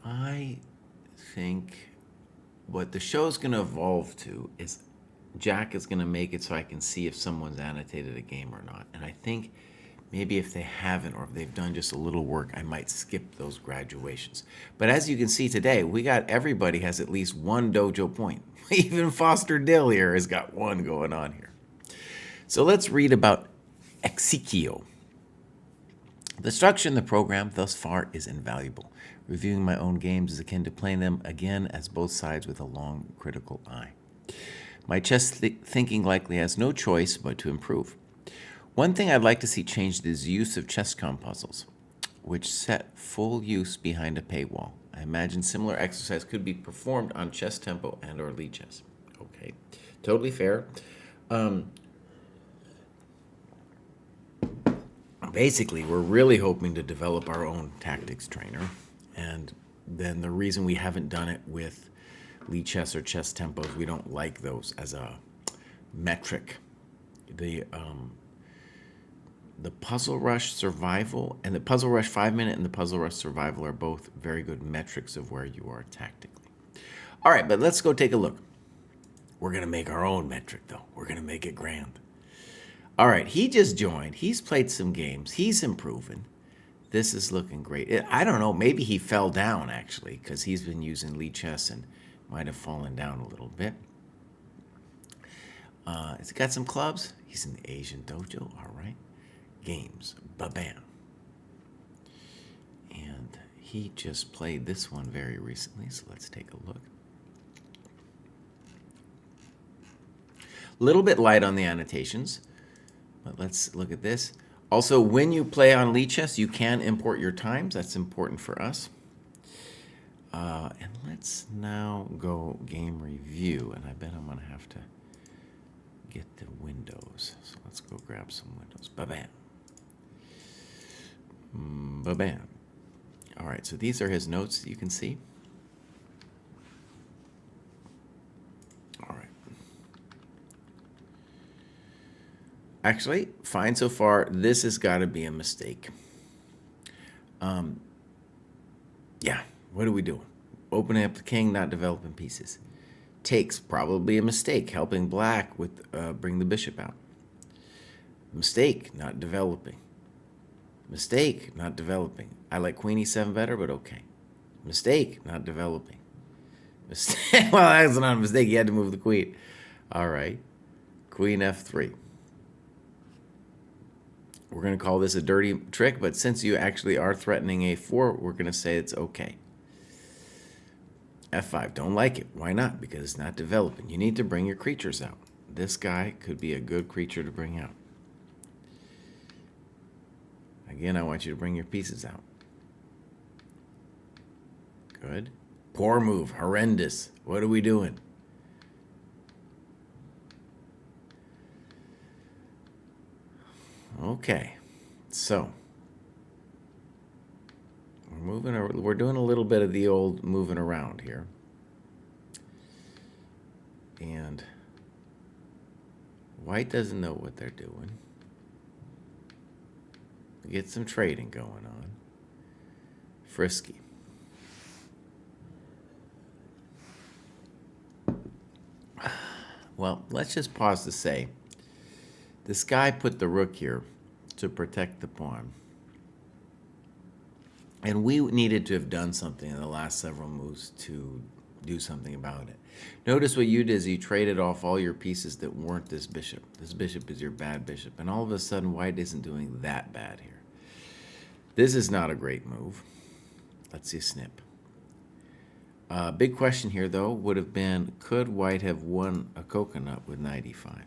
I think what the show's going to evolve to is Jack is going to make it so I can see if someone's annotated a game or not. And I think maybe if they haven't or if they've done just a little work, I might skip those graduations. But as you can see today, we got everybody has at least one dojo point. Even Foster Dill here has got one going on here. So let's read about Exequio. The structure in the program thus far is invaluable. Reviewing my own games is akin to playing them again as both sides with a long, critical eye. My chess thinking likely has no choice but to improve. One thing I'd like to see changed is use of ChessCom puzzles, which set full use behind a paywall. I imagine similar exercise could be performed on Chess Tempo and or Lichess. Okay, totally fair. Basically, we're really hoping to develop our own tactics trainer. And then the reason we haven't done it with Lichess or Chess Tempos, we don't like those as a metric. The Puzzle Rush Survival and the Puzzle Rush 5-minute and the Puzzle Rush Survival are both very good metrics of where you are tactically. All right, but let's go take a look. We're going to make our own metric, though. We're going to make it grand. All right, he just joined. He's played some games. He's improving. This is looking great. I don't know. Maybe he fell down, actually, because he's been using Lichess and might have fallen down a little bit. Has he got some clubs? He's in the Asian dojo. All right. Games. Ba-bam. And he just played this one very recently, so let's take a look. A little bit light on the annotations, but let's look at this. Also, when you play on Lichess, you can import your times. That's important for us. And let's now go game review, and I bet I'm going to have to get the windows. So let's go grab some windows. Ba-bam. Ba-bam. All right, so these are his notes that you can see. All right. Actually, fine so far. This has got to be a mistake. Yeah, what are we doing? Opening up the king, not developing pieces. Takes, probably a mistake. Helping black with bring the bishop out. Mistake, not developing. Mistake, not developing. I like queen e7 better, but okay. Mistake, not developing. Mistake. Well, that's not a mistake. You had to move the queen. All right. Queen f3. We're going to call this a dirty trick, but since you actually are threatening a4, we're going to say it's okay. f5. Don't like it. Why not? Because it's not developing. You need to bring your creatures out. This guy could be a good creature to bring out. Again, I want you to bring your pieces out. Good. Poor move. Horrendous. What are we doing? Okay. So we're doing a little bit of the old moving around here. And white doesn't know what they're doing. Get some trading going on. Frisky. Well, let's just pause to say, this guy put the rook here to protect the pawn. And we needed to have done something in the last several moves to do something about it. Notice what you did is you traded off all your pieces that weren't this bishop. This bishop is your bad bishop. And all of a sudden, white isn't doing that bad here. This is not a great move. Let's see a snip. Big question here, though, would have been, could white have won a coconut with knight e5?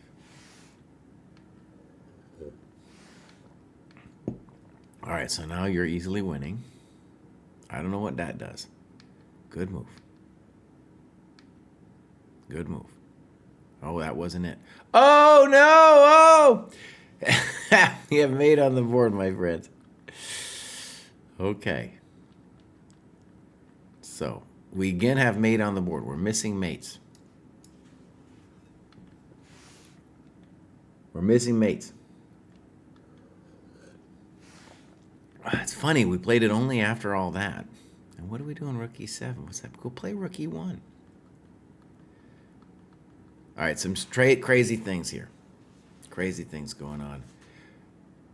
All right, so now you're easily winning. I don't know what that does. Good move. Good move. Oh, that wasn't it. Oh, no! Oh! You have mate on the board, my friends. Okay. So, we again have mate on the board. We're missing mates. We're missing mates. It's funny, we played it only after all that. And what are we doing, rook e7? What's that? Go play rook e1. All right, some straight crazy things here. Crazy things going on.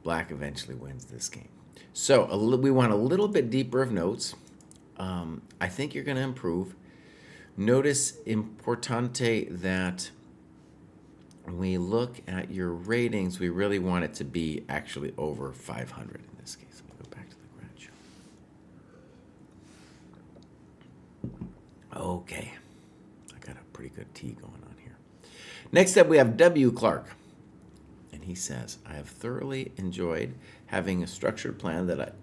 Black eventually wins this game. So we want a little bit deeper of notes. I think you're going to improve. Notice importante that when we look at your ratings, we really want it to be actually over 500 in this case. Let me go back to the grad show. Okay. I got a pretty good T going on here. Next up, we have W. Clark. And he says, I have thoroughly enjoyed having a structured plan that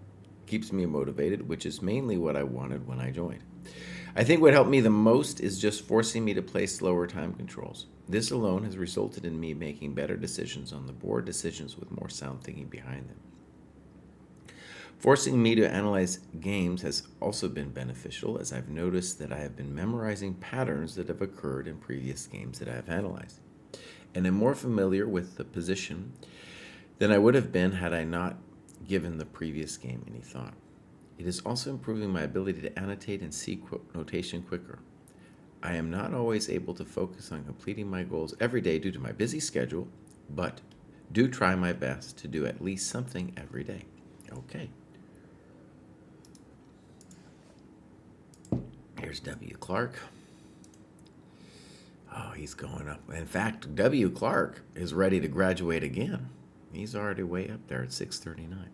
keeps me motivated, which is mainly what I wanted when I joined. I think what helped me the most is just forcing me to play slower time controls. This alone has resulted in me making better decisions on the board, decisions with more sound thinking behind them. Forcing me to analyze games has also been beneficial, as I've noticed that I have been memorizing patterns that have occurred in previous games that I have analyzed, and am more familiar with the position than I would have been had I not given the previous game any thought. It is also improving my ability to annotate and see notation quicker. I am not always able to focus on completing my goals every day due to my busy schedule, but do try my best to do at least something every day. Okay. Here's W. Clark. Oh, he's going up. In fact, W. Clark is ready to graduate again. He's already way up there at 639.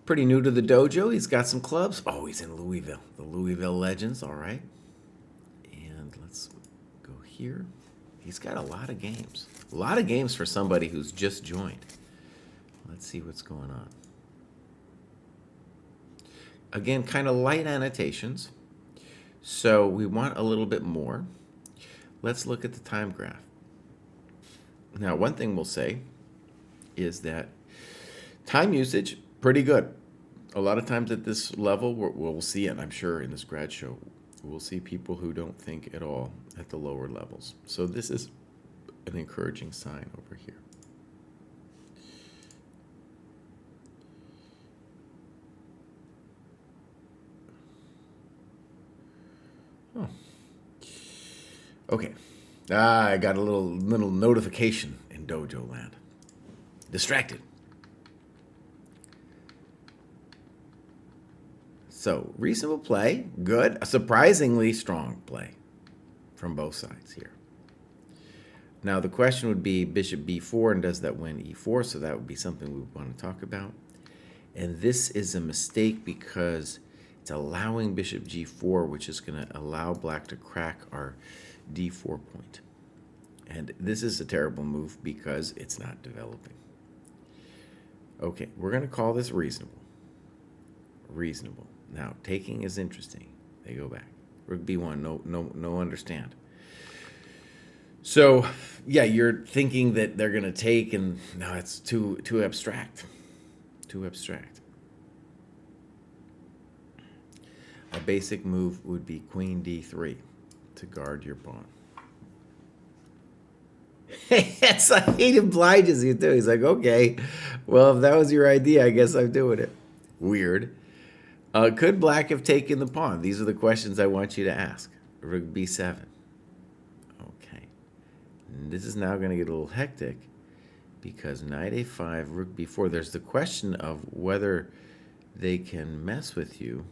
Pretty new to the dojo. He's got some clubs. Oh, he's in Louisville. The Louisville Legends. All right. And let's go here. He's got a lot of games. A lot of games for somebody who's just joined. Let's see what's going on. Again, kind of light annotations. So we want a little bit more. Let's look at the time graph. Now, one thing we'll say is that time usage, pretty good. A lot of times at this level, we'll see it, I'm sure, in this grad show, we'll see people who don't think at all at the lower levels. So this is an encouraging sign over here. Oh. Okay. I got a little notification in Dojo Land. Distracted. So, reasonable play, good, a surprisingly strong play from both sides here. Now, the question would be bishop b4, and does that win e4? So that would be something we want to talk about. And this is a mistake because it's allowing bishop g4, which is going to allow black to crack our d4 point. And this is a terrible move because it's not developing. Okay, we're going to call this reasonable. Reasonable. Now, taking is interesting. They go back. Rook b1, no understand. So, yeah, you're thinking that they're going to take, and no, it's too abstract. Too abstract. A basic move would be queen d3 to guard your pawn. It's like he obliges you too. He's like, okay, well, if that was your idea, I guess I'm doing it. Weird. Could black have taken the pawn? These are the questions I want you to ask. Rook b7. Okay. And this is now going to get a little hectic because knight a5, rook b4. There's the question of whether they can mess with you,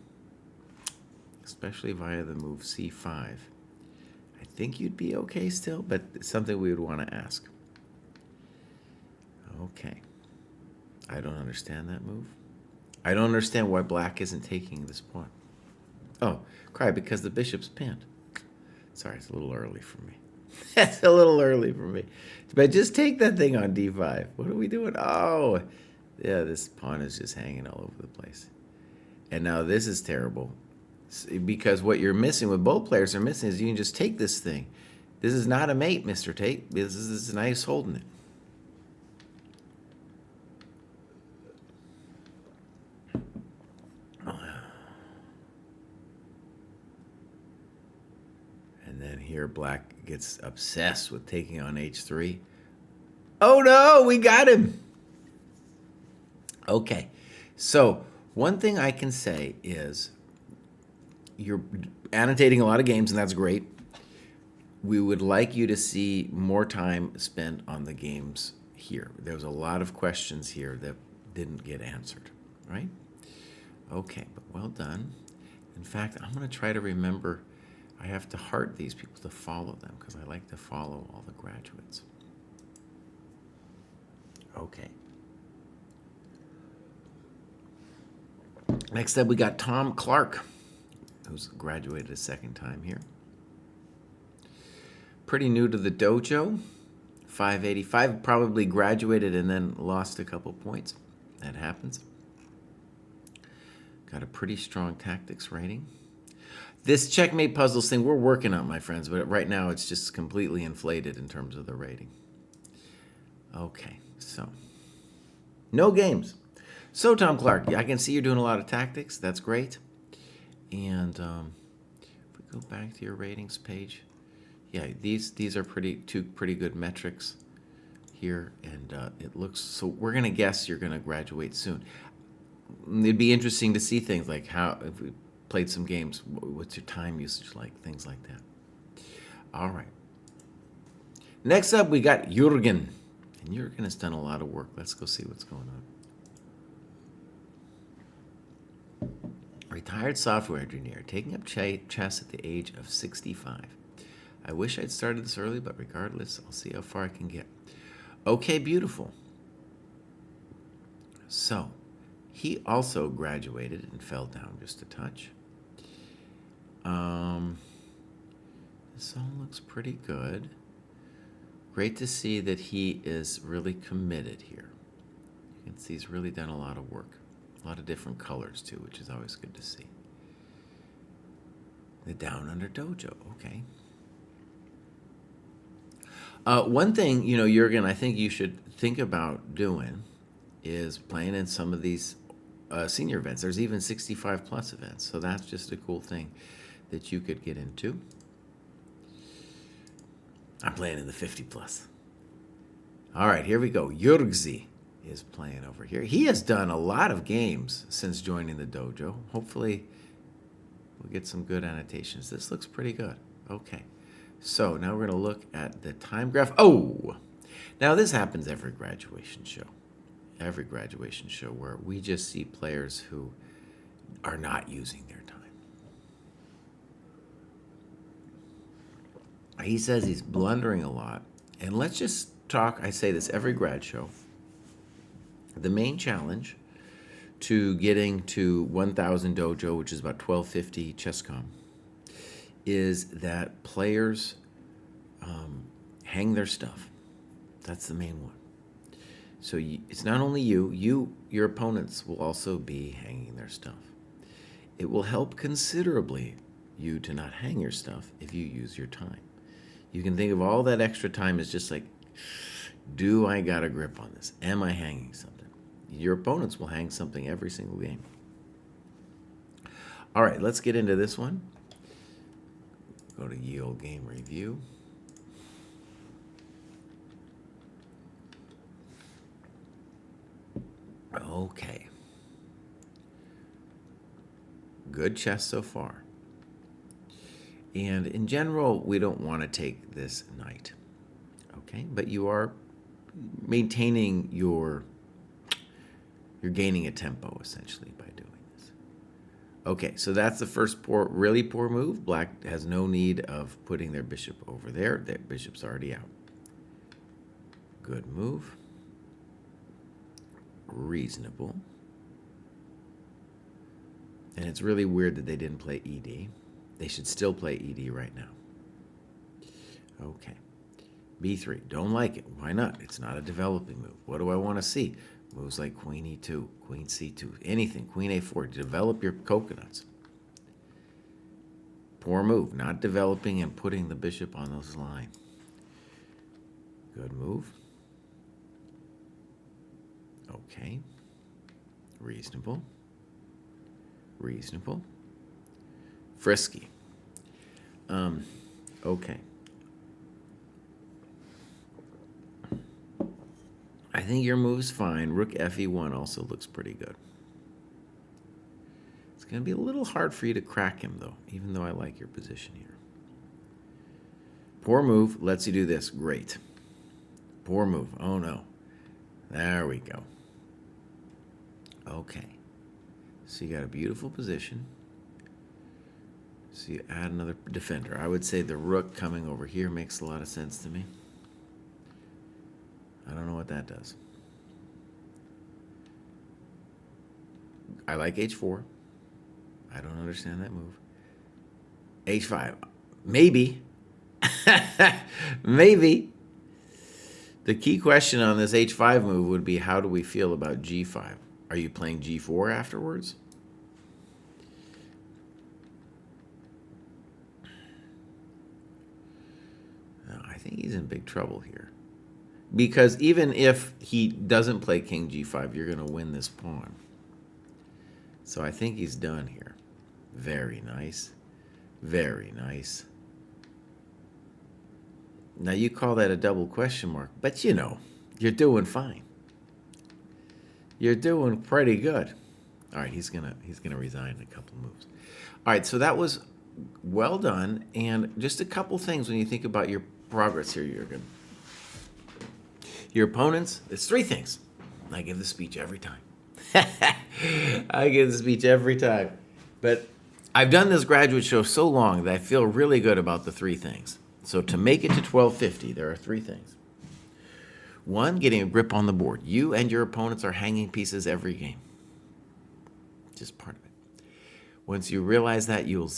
especially via the move c5. I think you'd be okay still, but it's something we would want to ask. Okay. I don't understand that move. I don't understand why black isn't taking this pawn. Oh, Kraai, because the bishop's pinned. Sorry, it's a little early for me. That's a little early for me. But just take that thing on d5. What are we doing? Oh, yeah, this pawn is just hanging all over the place. And now this is terrible. Because what you're missing, what both players are missing, is you can just take this thing. This is not a mate, Mr. Tate. This is nice holding it. And then here black gets obsessed with taking on h3. Oh no, we got him. Okay, so One thing I can say is you're annotating a lot of games, and that's great. We would like you to see more time spent on the games here. There was a lot of questions here that didn't get answered, right? Okay, but well done. In fact, I'm going to try to remember, I have to heart these people to follow them because I like to follow all the graduates. Okay. Next up, we got Tom Clark, who's graduated a second time here. Pretty new to the dojo, 585, probably graduated and then lost a couple points. That happens. Got a pretty strong tactics rating. This checkmate puzzles thing, we're working on, my friends, but right now it's just completely inflated in terms of the rating. Okay, so no games. So, Tom Clark, I can see you're doing a lot of tactics. That's great. And if we go back to your ratings page, yeah, these are two pretty good metrics here, and it looks so. We're gonna guess you're gonna graduate soon. It'd be interesting to see things like how if we played some games, what's your time usage like, things like that. All right. Next up, we got Jürgen, and Jürgen has done a lot of work. Let's go see what's going on. Retired software engineer, taking up chess at the age of 65. I wish I'd started this early, but regardless, I'll see how far I can get. Okay, beautiful. So, he also graduated and fell down just a touch. This all looks pretty good. Great to see that he is really committed here. You can see he's really done a lot of work. A lot of different colors, too, which is always good to see. The Down Under Dojo, okay. One thing, Jürgen, I think you should think about doing is playing in some of these senior events. There's even 65 plus events, so that's just a cool thing that you could get into. I'm playing in the 50 plus. All right, here we go. Jürgzi is playing over here. He has done a lot of games since joining the dojo. Hopefully, we'll get some good annotations. This looks pretty good. Okay. So now we're going to look at the time graph. Oh! Now this happens every graduation show. Every graduation show where we just see players who are not using their time. He says he's blundering a lot. And let's just talk, I say this every grad show. The main challenge to getting to 1,000 dojo, which is about 1,250 ChessCom, is that players hang their stuff. That's the main one. So it's not only your opponents will also be hanging their stuff. It will help considerably you to not hang your stuff if you use your time. You can think of all that extra time as just like, do I got a grip on this? Am I hanging something? Your opponents will hang something every single game. All right, let's get into this one. Go to Yield Game Review. Okay. Good chess so far. And in general, we don't want to take this knight. Okay, but you are maintaining you're gaining a tempo essentially by doing this. Okay, so that's the first really poor move. Black has no need of putting their bishop over there. Their bishop's already out. Good move. Reasonable. And it's really weird that they didn't play ED. They should still play ED right now. Okay. B3. Don't like it. Why not? It's not a developing move. What do I want to see? Moves like Queen E2, Queen C2, anything. Queen A4. Develop your coconuts. Poor move. Not developing and putting the bishop on this line. Good move. Okay. Reasonable. Reasonable. Frisky. Okay. I think your move's fine. Rook Fe1 also looks pretty good. going to be a little hard for you to crack him, though, even though I like your position here. Poor move lets you do this. Great. Poor move. Oh, no. There we go. Okay. So you got a beautiful position. So you add another defender. I would say the rook coming over here makes a lot of sense to me. I don't know what that does. I like h4. I don't understand that move. h5. Maybe. Maybe. The key question on this h5 move would be, how do we feel about g5? Are you playing g4 afterwards? No, I think he's in big trouble here. Because even if he doesn't play king g5, you're going to win this pawn. So I think he's done here. Very nice. Very nice. Now you call that a double question mark, but you know, you're doing fine. You're doing pretty good. All right, he's gonna resign in a couple moves. All right, so that was well done, and just a couple things when you think about your progress here, Jürgen. Your opponents, it's 3 things. I give the speech every time. I give the speech every time. But I've done this graduate show so long that I feel really good about the 3 things. So to make it to 1250, there are 3 things. 1, getting a grip on the board. You and your opponents are hanging pieces every game. Just part of it. Once you realize that, you'll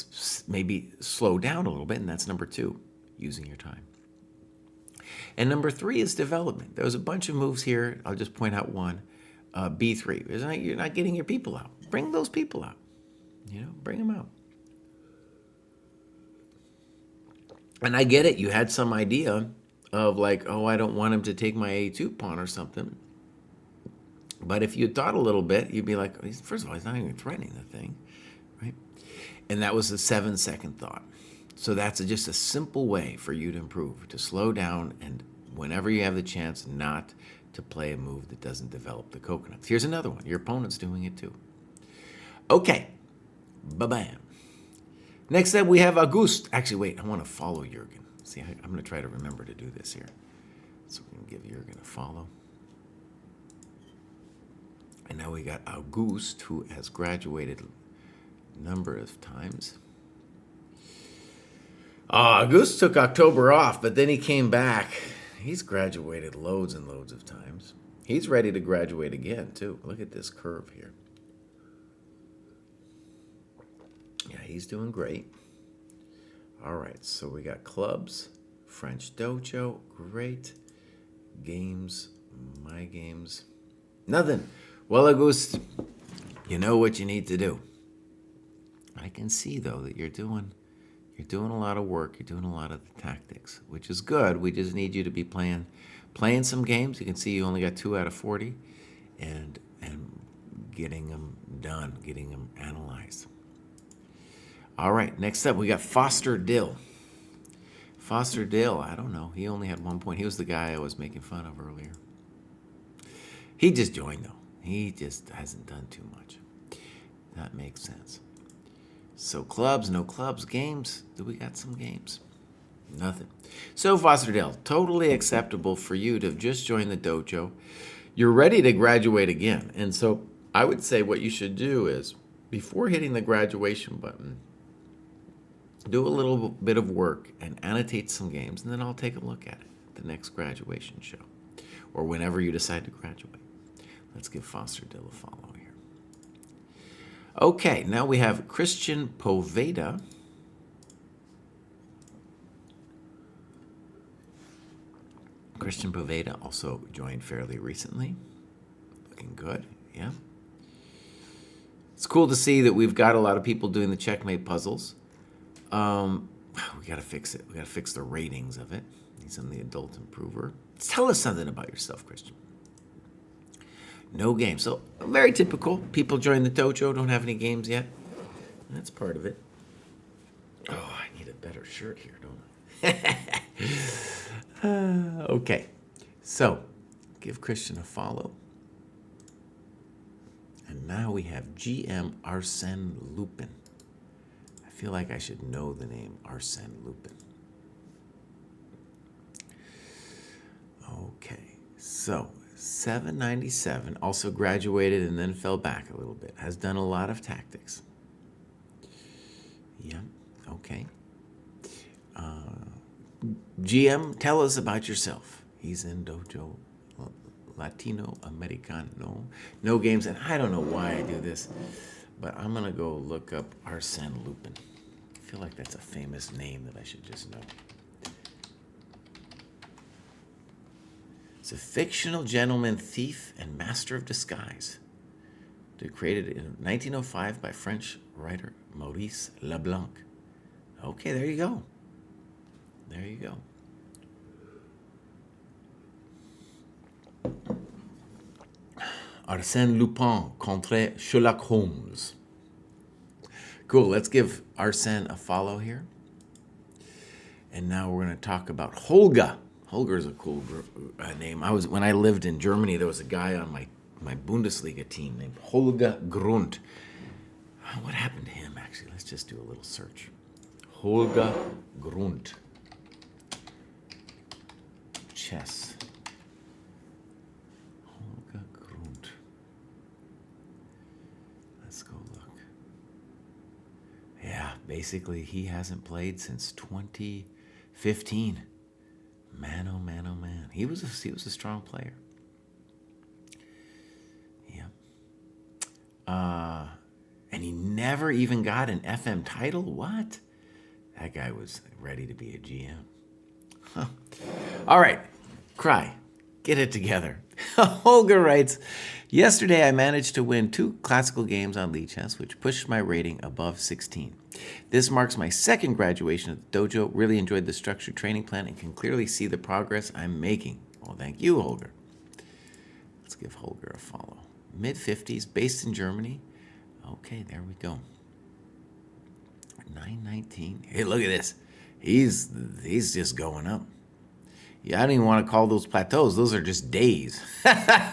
maybe slow down a little bit, and that's number 2, using your time. And number 3 is development. There was a bunch of moves here. I'll just point out one. B3. You're not getting your people out. Bring those people out. You know, bring them out. And I get it. You had some idea of like, oh, I don't want him to take my A2 pawn or something. But if you thought a little bit, you'd be like, first of all, he's not even threatening the thing, right? And that was a 7-second thought. So that's just a simple way for you to improve, to slow down, and whenever you have the chance, not to play a move that doesn't develop the coconuts. Here's another one. Your opponent's doing it too. Okay. Ba-bam. Next up, we have August. Actually, wait. I want to follow Jürgen. See, I'm going to try to remember to do this here. So we can give Jürgen a follow. And now we got August, who has graduated a number of times. August took October off, but then he came back. He's graduated loads and loads of times. He's ready to graduate again, too. Look at this curve here. Yeah, he's doing great. All right, so we got clubs, French dojo, great. Games, my games, nothing. Well, Auguste, you know what you need to do. I can see, though, that you're doing a lot of work. You're doing a lot of the tactics, which is good. We just need you to be playing some games. You can see you only got 2 out of 40, and getting them done, getting them analyzed. All right, next up we got Foster Dill. Foster Dill, I don't know. He only had 1 point. He was the guy I was making fun of earlier. He just joined, though. He just hasn't done too much. That makes sense. So clubs, no clubs, games. Do we got some games? Nothing. So Foster Dill, totally acceptable for you to have just joined the dojo. You're ready to graduate again. And so I would say what you should do is, before hitting the graduation button, do a little bit of work and annotate some games, and then I'll take a look at it at the next graduation show or whenever you decide to graduate. Let's give Foster Dill a follow here. Okay, now we have Christian Poveda. Christian Poveda also joined fairly recently. Looking good, yeah. It's cool to see that we've got a lot of people doing the checkmate puzzles. We got to fix it. We got to fix the ratings of it. He's on the adult improver. Tell us something about yourself, Christian. No games. So very typical. People join the dojo, don't have any games yet. That's part of it. Oh, I need a better shirt here, don't I? Okay. So give Christian a follow. And now we have GM Arsène Lupin. I feel like I should know the name Arsène Lupin. Okay, so 797, also graduated and then fell back a little bit. Has done a lot of tactics. Yeah, okay. GM, tell us about yourself. He's in Dojo Latino Americano. No games, and I don't know why I do this, but I'm going to go look up Arsène Lupin. I feel like that's a famous name that I should just know. It's a fictional gentleman thief and master of disguise. Created in 1905 by French writer Maurice Leblanc. Okay, there you go. There you go. Arsène Lupin contre Sherlock Holmes. Cool, let's give Arsène a follow here. And now we're going to talk about Holger. Holger is a cool name. When I lived in Germany, there was a guy on my Bundesliga team named Holger Grund. What happened to him, actually? Let's just do a little search. Holger Grund. Chess. Holger Grund. Let's go look. Yeah, basically he hasn't played since 2015. Man, oh man, oh man. He was a strong player. And he never even got an FM title? What? That guy was ready to be a GM. Huh. All right, Kraai, get it together. Holger writes, yesterday I managed to win 2 classical games on Lichess, which pushed my rating above 16. This marks my second graduation at the dojo. Really enjoyed the structured training plan and can clearly see the progress I'm making. Well, thank you, Holger. Let's give Holger a follow. Mid-50s, based in Germany. Okay, there we go. 919. Hey, look at this. He's just going up. Yeah, I don't even want to call those plateaus. Those are just days.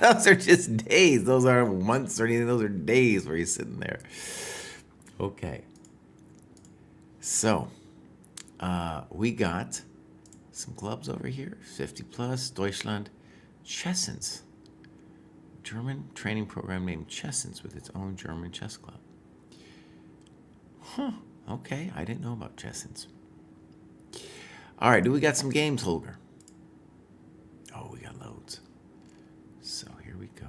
Those are just days. Those aren't months or anything. Those are days where he's sitting there. Okay. So, we got some clubs over here. 50 plus, Deutschland, Chessens. German training program named Chessens with its own German chess club. Huh. Okay, I didn't know about Chessens. All right, do we got some games, Holger? Oh, we got loads. So here we go.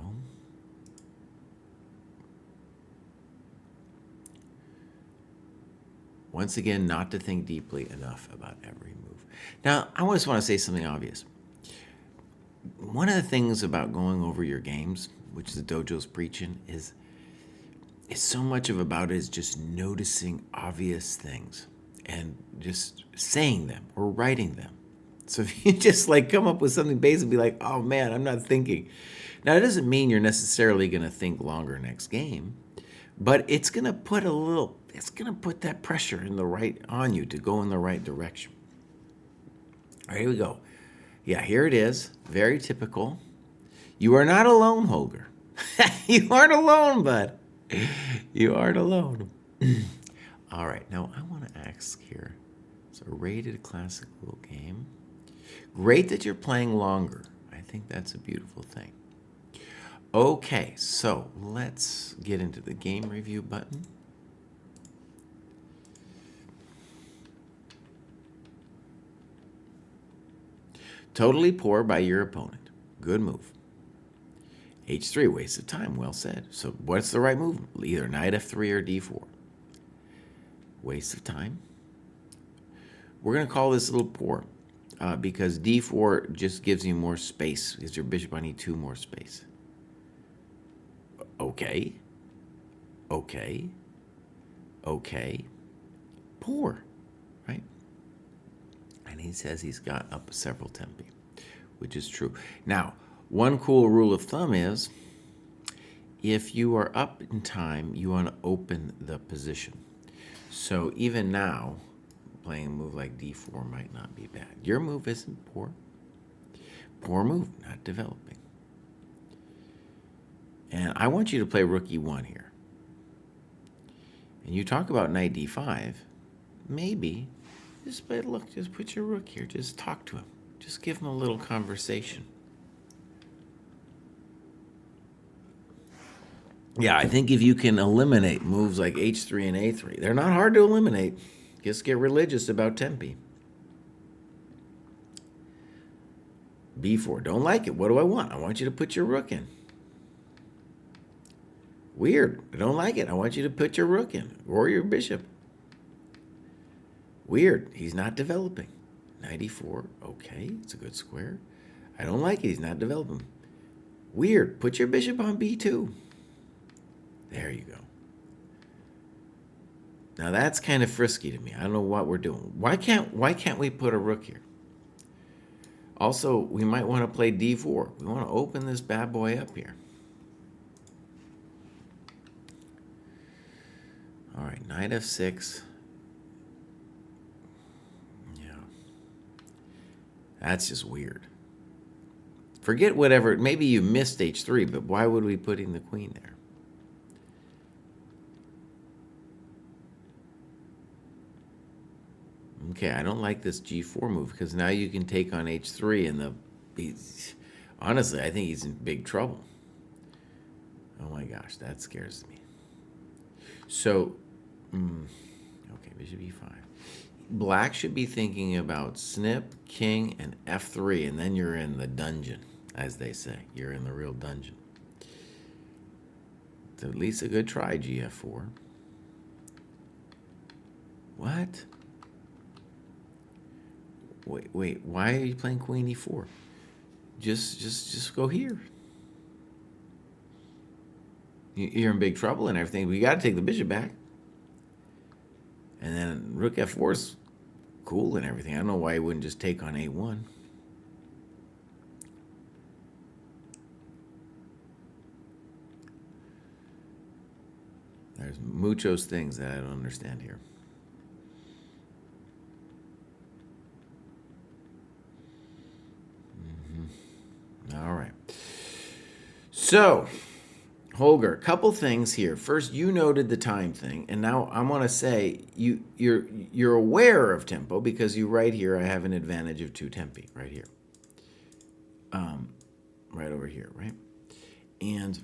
Once again, not to think deeply enough about every move. Now, I just want to say something obvious. One of the things about going over your games, which the dojo's preaching, is so much about it is just noticing obvious things and just saying them or writing them. So if you just come up with something basic and be like, oh man, I'm not thinking. Now, it doesn't mean you're necessarily going to think longer next game, but it's going to put that pressure on you to go in the right direction. All right, here we go. Yeah, here it is. Very typical. You are not alone, Holger. You aren't alone, bud. You aren't alone. All right, now I want to ask here. It's a rated classical game. Great that you're playing longer. I think that's a beautiful thing. Okay, so let's get into the game review button. Totally poor by your opponent. Good move. H3, waste of time. Well said. So what's the right move? Either knight f3 or d4. Waste of time. We're going to call this a little poor because d4 just gives you more space. Gives your bishop on e2 more space. Okay. Okay. Okay. Poor. Right? And he says he's got up several tempi, which is true. Now, one cool rule of thumb is if you are up in time, you want to open the position. So even now, playing a move like d4 might not be bad. Your move isn't poor. Poor move, not developing. And I want you to play rook e1 here. And you talk about knight d5. Maybe, just put your rook here. Just talk to him. Just give him a little conversation. Yeah, I think if you can eliminate moves like h3 and a3, they're not hard to eliminate. Just get religious about tempi. b4, don't like it. What do I want? I want you to put your rook in. Weird, I don't like it. I want you to put your rook in, or your bishop. Weird, he's not developing. Knight e4, okay, it's a good square. I don't like it, he's not developing. Weird, put your bishop on b2. There you go. Now that's kind of frisky to me. I don't know what we're doing. Why can't we put a rook here? Also, we might want to play d4. We want to open this bad boy up here. All right, knight f6. Yeah. That's just weird. Forget whatever. Maybe you missed h3, but why would we be putting the queen there? Okay, I don't like this g4 move because now you can take on h3 and honestly, I think he's in big trouble. Oh my gosh, that scares me. So, okay, bishop e5. Black should be thinking about snip, king, and f3, and then you're in the dungeon, as they say. You're in the real dungeon. It's at least a good try, gf4. What? Wait, why are you playing queen e4? Just go here. You're in big trouble and everything. We got to take the bishop back. And then rook f4 is cool and everything. I don't know why he wouldn't just take on a1. There's muchos things that I don't understand here. All right. So, Holger, a couple things here. First, you noted the time thing, and now I want to say you're aware of tempo because you write here, I have an advantage of 2 tempi right here. Right over here, right? And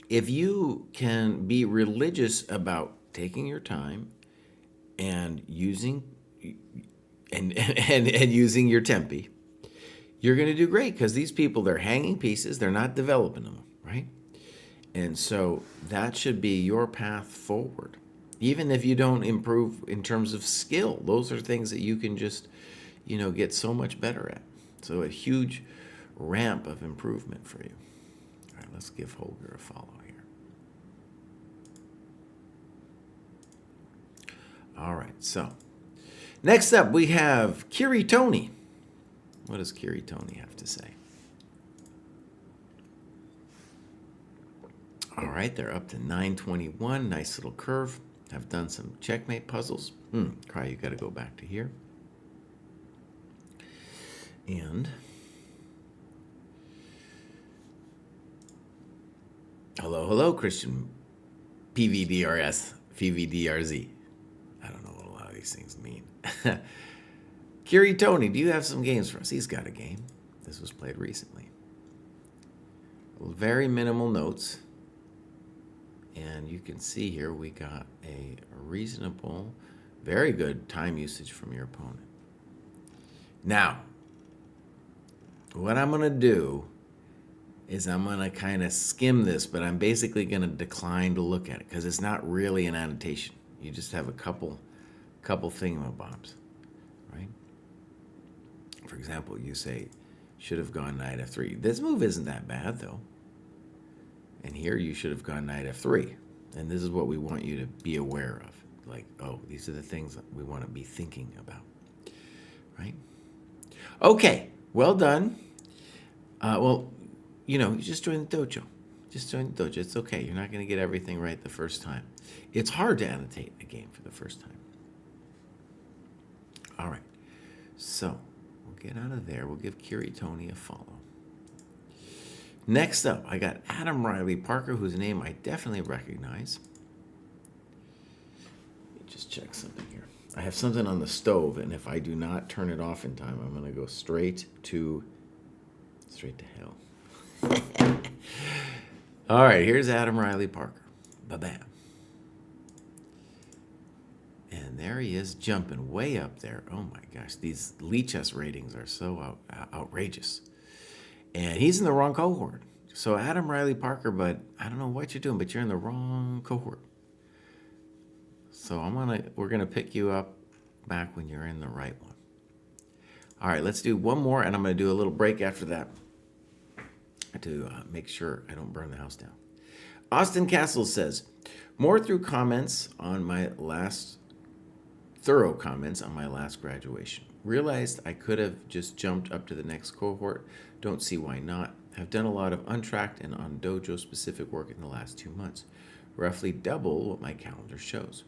if you can be religious about taking your time and using using your tempi, you're going to do great because these people, they're hanging pieces. They're not developing them, right? And so that should be your path forward. Even if you don't improve in terms of skill, those are things that you can just, get so much better at. So a huge ramp of improvement for you. All right, let's give Holger a follow here. All right, so next up we have Kiri Tony. What does Kiri Tony have to say? All right, they're up to 921. Nice little curve. I've done some checkmate puzzles. Kraai, you got to go back to here. And hello, Christian PVDRS, PVDRZ. I don't know what a lot of these things mean. Kiri Tony, do you have some games for us? He's got a game. This was played recently. Very minimal notes. And you can see here we got a reasonable, very good time usage from your opponent. Now, what I'm going to do is I'm going to kind of skim this, but I'm basically going to decline to look at it because it's not really an annotation. You just have a couple thingamabobs, right? For example, you say, should have gone knight f3. This move isn't that bad, though. And here you should have gone knight f3. And this is what we want you to be aware of. Like, oh, these are the things that we want to be thinking about, right? Okay, well done. You just join the dojo. Just join the dojo. It's okay. You're not going to get everything right the first time. It's hard to annotate a game for the first time. All right, so we'll get out of there. We'll give Kiri Tony a follow. Next up, I got Adam Riley Parker, whose name I definitely recognize. Let me just check something here. I have something on the stove, and if I do not turn it off in time, I'm going to go straight to hell. All right, here's Adam Riley Parker. Ba-bam. And there he is, jumping way up there. Oh my gosh, these Lichess ratings are so outrageous. And he's in the wrong cohort. So Adam Riley Parker, but I don't know what you're doing, but you're in the wrong cohort. So we're gonna pick you up back when you're in the right one. All right, let's do one more, and I'm gonna do a little break after that to make sure I don't burn the house down. Austin Castle says, more thorough comments on my last graduation. Realized I could have just jumped up to the next cohort. Don't see why not. Have done a lot of untracked and on dojo specific work in the last 2 months, roughly double what my calendar shows.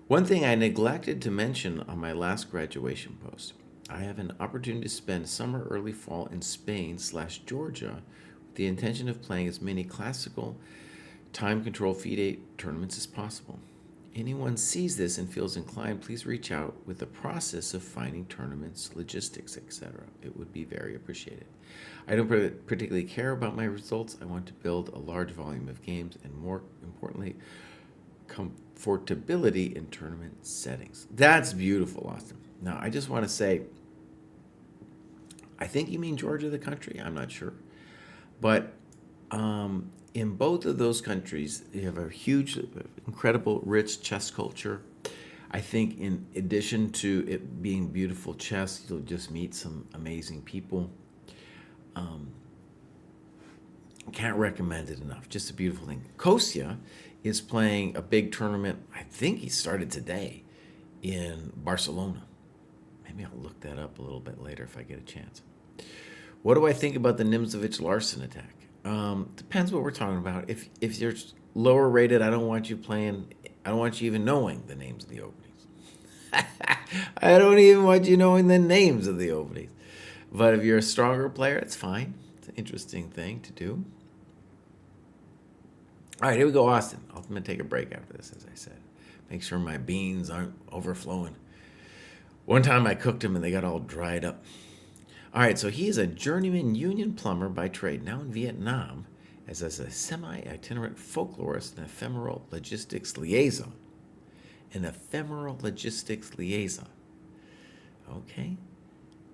One thing I neglected to mention on my last graduation post, I have an opportunity to spend summer, early fall in Spain/Georgia with the intention of playing as many classical time control FIDE tournaments as possible. Anyone sees this and feels inclined, please reach out with the process of finding tournaments, logistics, etc. It would be very appreciated. I don't particularly care about my results. I want to build a large volume of games and, more importantly, comfortability in tournament settings. That's beautiful, Austin. Now, I just want to say, I think you mean Georgia, the country. I'm not sure. But in both of those countries, you have a huge, incredible, rich chess culture. I think in addition to it being beautiful chess, you'll just meet some amazing people. Can't recommend it enough. Just a beautiful thing. Kostya is playing a big tournament. I think he started today in Barcelona. Maybe I'll look that up a little bit later if I get a chance. What do I think about the Nimzovich-Larsen attack? Depends what we're talking about. If you're lower rated, I don't want you even knowing the names of the openings. I don't even want you knowing the names of the openings. But if you're a stronger player, it's fine. It's an interesting thing to do. All right, here we go, Austin. I'm going to take a break after this, as I said. Make sure my beans aren't overflowing. One time I cooked them and they got all dried up. All right, so he is a journeyman union plumber by trade, now in Vietnam, as a semi-itinerant folklorist and ephemeral logistics liaison. Okay.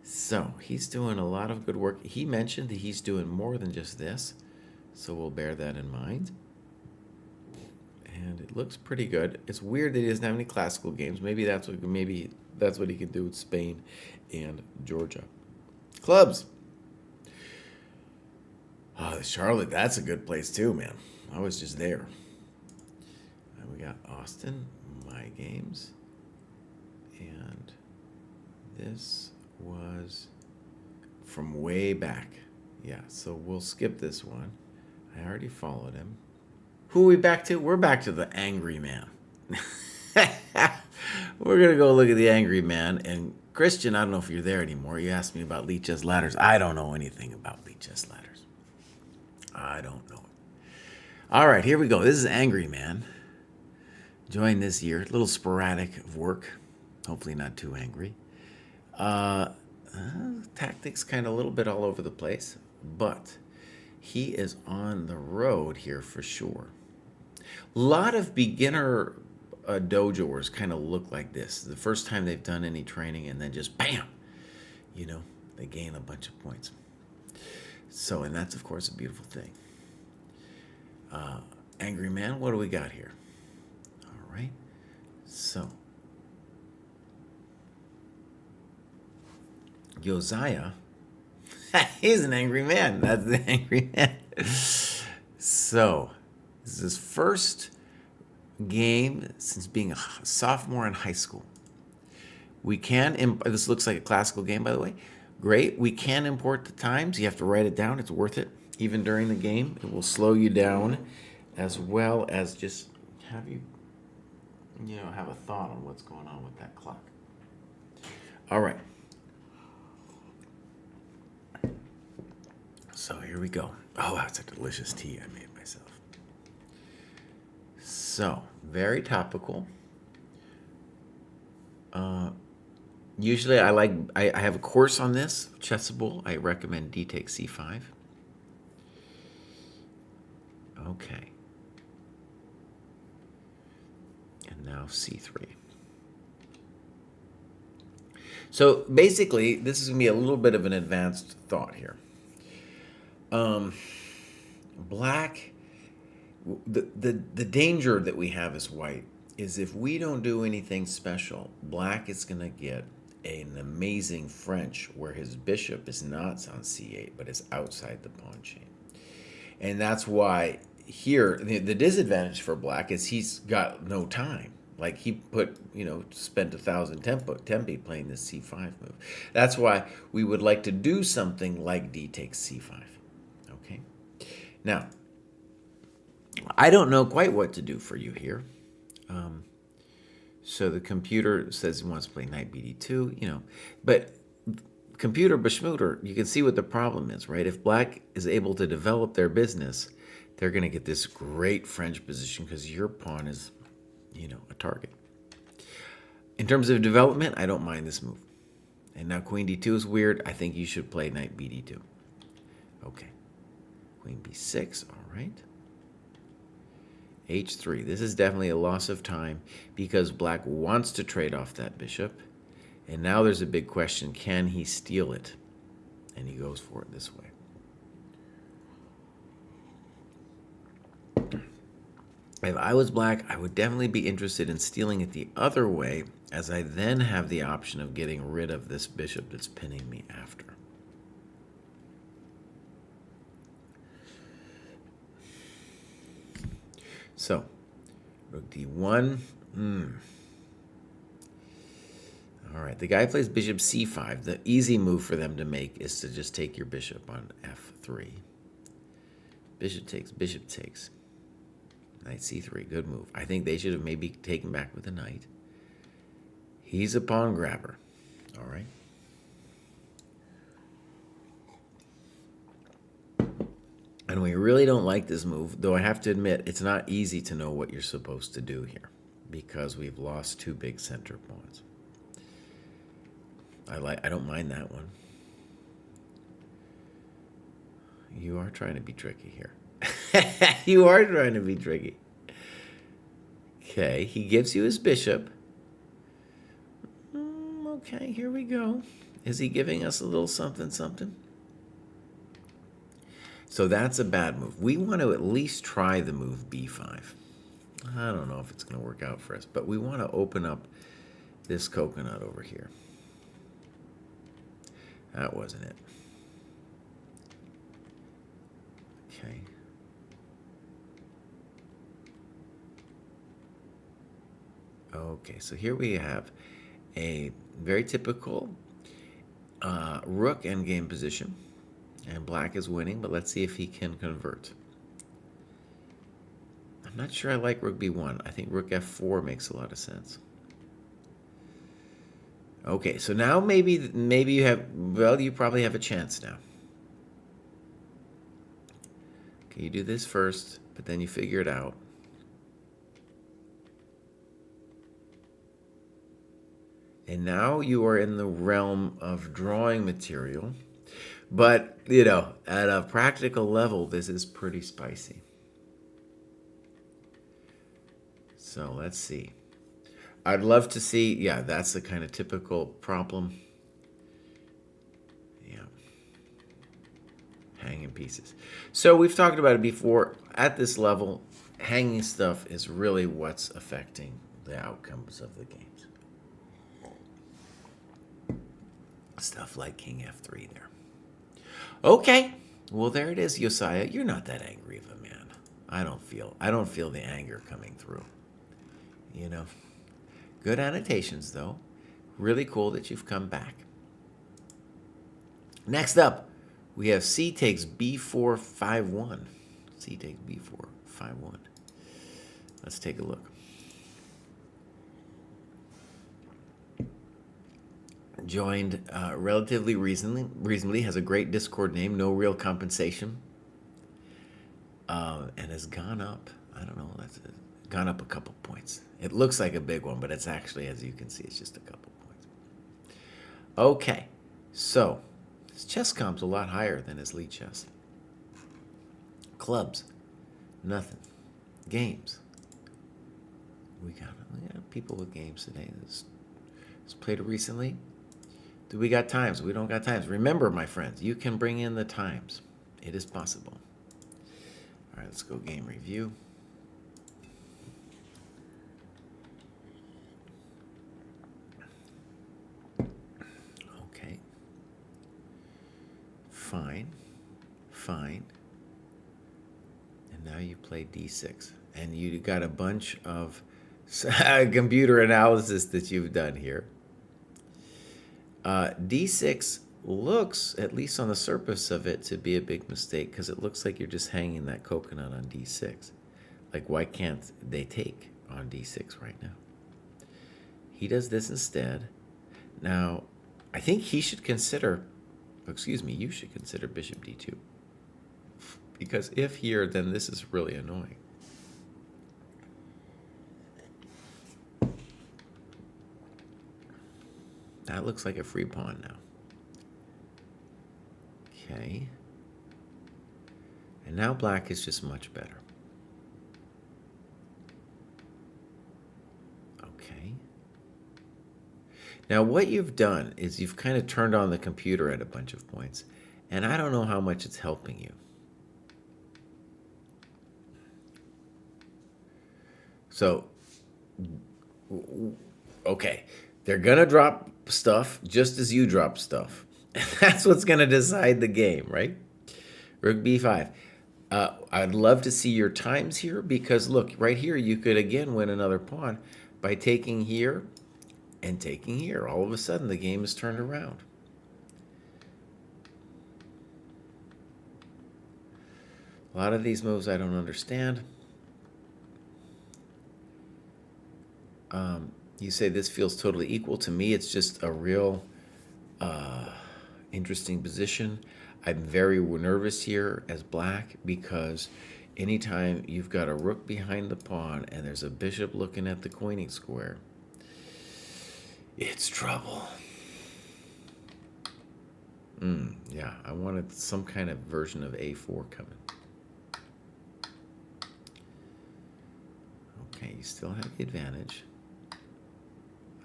So he's doing a lot of good work. He mentioned that he's doing more than just this, so we'll bear that in mind. And it looks pretty good. It's weird that he doesn't have any classical games. Maybe that's what he could do with Spain and Georgia. Clubs. Oh, Charlotte, that's a good place too, man. I was just there. And we got Austin, my games. And this was from way back. Yeah, so we'll skip this one. I already followed him. Who are we back to? We're back to the Angry Man. We're going to go look at the Angry Man. And Christian, I don't know if you're there anymore. You asked me about Lichess ladders. I don't know anything about Lichess ladders. I don't know it. All right, here we go. This is Angry Man. Joined this year. A little sporadic of work. Hopefully not too angry. Tactics kind of a little bit all over the place. But he is on the road here for sure. A lot of beginner dojoers kind of look like this. The first time they've done any training and then just bam, they gain a bunch of points. So, and that's of course a beautiful thing. Angry Man, what do we got here? All right. So, Josiah, he's an angry man. That's the Angry Man. So, this is his first game since being a sophomore in high school. We can, this looks like a classical game, by the way. Great. We can import the times. You have to write it down. It's worth it. Even during the game, it will slow you down, as well as just have you, have a thought on what's going on with that clock. All right. So here we go. Oh, that's a delicious tea I made myself. So, very topical. Usually I have a course on this, Chessable. I recommend D takes C5. Okay. And now C3. So basically, this is going to be a little bit of an advanced thought here. Black, the danger that we have as white is if we don't do anything special, black is going to get an amazing French where his bishop is not on C8, but is outside the pawn chain. And that's why here, the disadvantage for black is he's got no time. Like he spent 1,000 tempi playing this C5 move. That's why we would like to do something like D takes C5. Okay. Now, I don't know quite what to do for you here. So the computer says he wants to play knight BD2, but computer Bashmuter, you can see what the problem is, right? If black is able to develop their business, they're going to get this great French position because your pawn is, a target. In terms of development, I don't mind this move. And now queen D2 is weird. I think you should play knight BD2. Okay. Queen B6, all right. H3. This is definitely a loss of time because black wants to trade off that bishop. And now there's a big question, can he steal it? And he goes for it this way. If I was black, I would definitely be interested in stealing it the other way, as I then have the option of getting rid of this bishop that's pinning me after. So, rook D1. All right, the guy plays bishop C5. The easy move for them to make is to just take your bishop on F3. Bishop takes. Knight C3, good move. I think they should have maybe taken back with a knight. He's a pawn grabber. All right. And we really don't like this move, though I have to admit it's not easy to know what you're supposed to do here because we've lost two big center pawns. I don't mind that one. You are trying to be tricky here. You are trying to be tricky. Okay, he gives you his bishop. Okay, here we go. Is he giving us a little something, something? So that's a bad move. We want to at least try the move B5. I don't know if it's going to work out for us, but we want to open up this coconut over here. That wasn't it. Okay. Okay, so here we have a very typical rook endgame position. And black is winning, but let's see if he can convert. I'm not sure I like rook b1. I think rook f4 makes a lot of sense. Okay, so now maybe you have, well, you probably have a chance now. Okay, you do this first, but then you figure it out. And now you are in the realm of drawing material. But, at a practical level, this is pretty spicy. So let's see. I'd love to see, yeah, that's the kind of typical problem. Yeah. Hanging pieces. So we've talked about it before. At this level, hanging stuff is really what's affecting the outcomes of the games. Stuff like king f3 there. Okay, well there it is, Josiah. You're not that angry of a man. I don't feel the anger coming through. Good annotations though. Really cool that you've come back. Next up, we have C takes B4 5-1. C takes B4 5-1. Let's take a look. joined relatively reasonably, has a great Discord name, no real compensation, and has gone up. I don't know, gone up a couple points. It looks like a big one, but it's actually, as you can see, it's just a couple points. Okay, so his chess comp's a lot higher than his lead chess. Clubs, nothing. Games. We got people with games today. This played recently. Do we got times? We don't got times. Remember, my friends, you can bring in the times. It is possible. All right, let's go game review. Okay. Fine. Fine. And now you play D6. And you got a bunch of computer analysis that you've done here. D6 looks, at least on the surface of it, to be a big mistake because it looks like you're just hanging that coconut on D6. Like, why can't they take on D6 right now? He does this instead. Now, I think he should consider, excuse me, you should consider bishop D2. Because if here, then this is really annoying. That looks like a free pawn now. Okay. And now black is just much better. Okay. Now what you've done is you've kind of turned on the computer at a bunch of points, and I don't know how much it's helping you. So, okay, they're going to drop stuff just as you drop stuff. That's what's going to decide the game, right? Rook b5. I'd love to see your times here because, look, right here you could again win another pawn by taking here and taking here. All of a sudden, the game is turned around. A lot of these moves I don't understand. You say this feels totally equal. To me, it's just a real interesting position. I'm very nervous here as black because anytime you've got a rook behind the pawn and there's a bishop looking at the queening square, it's trouble. Yeah, I wanted some kind of version of a4 coming. Okay, you still have the advantage.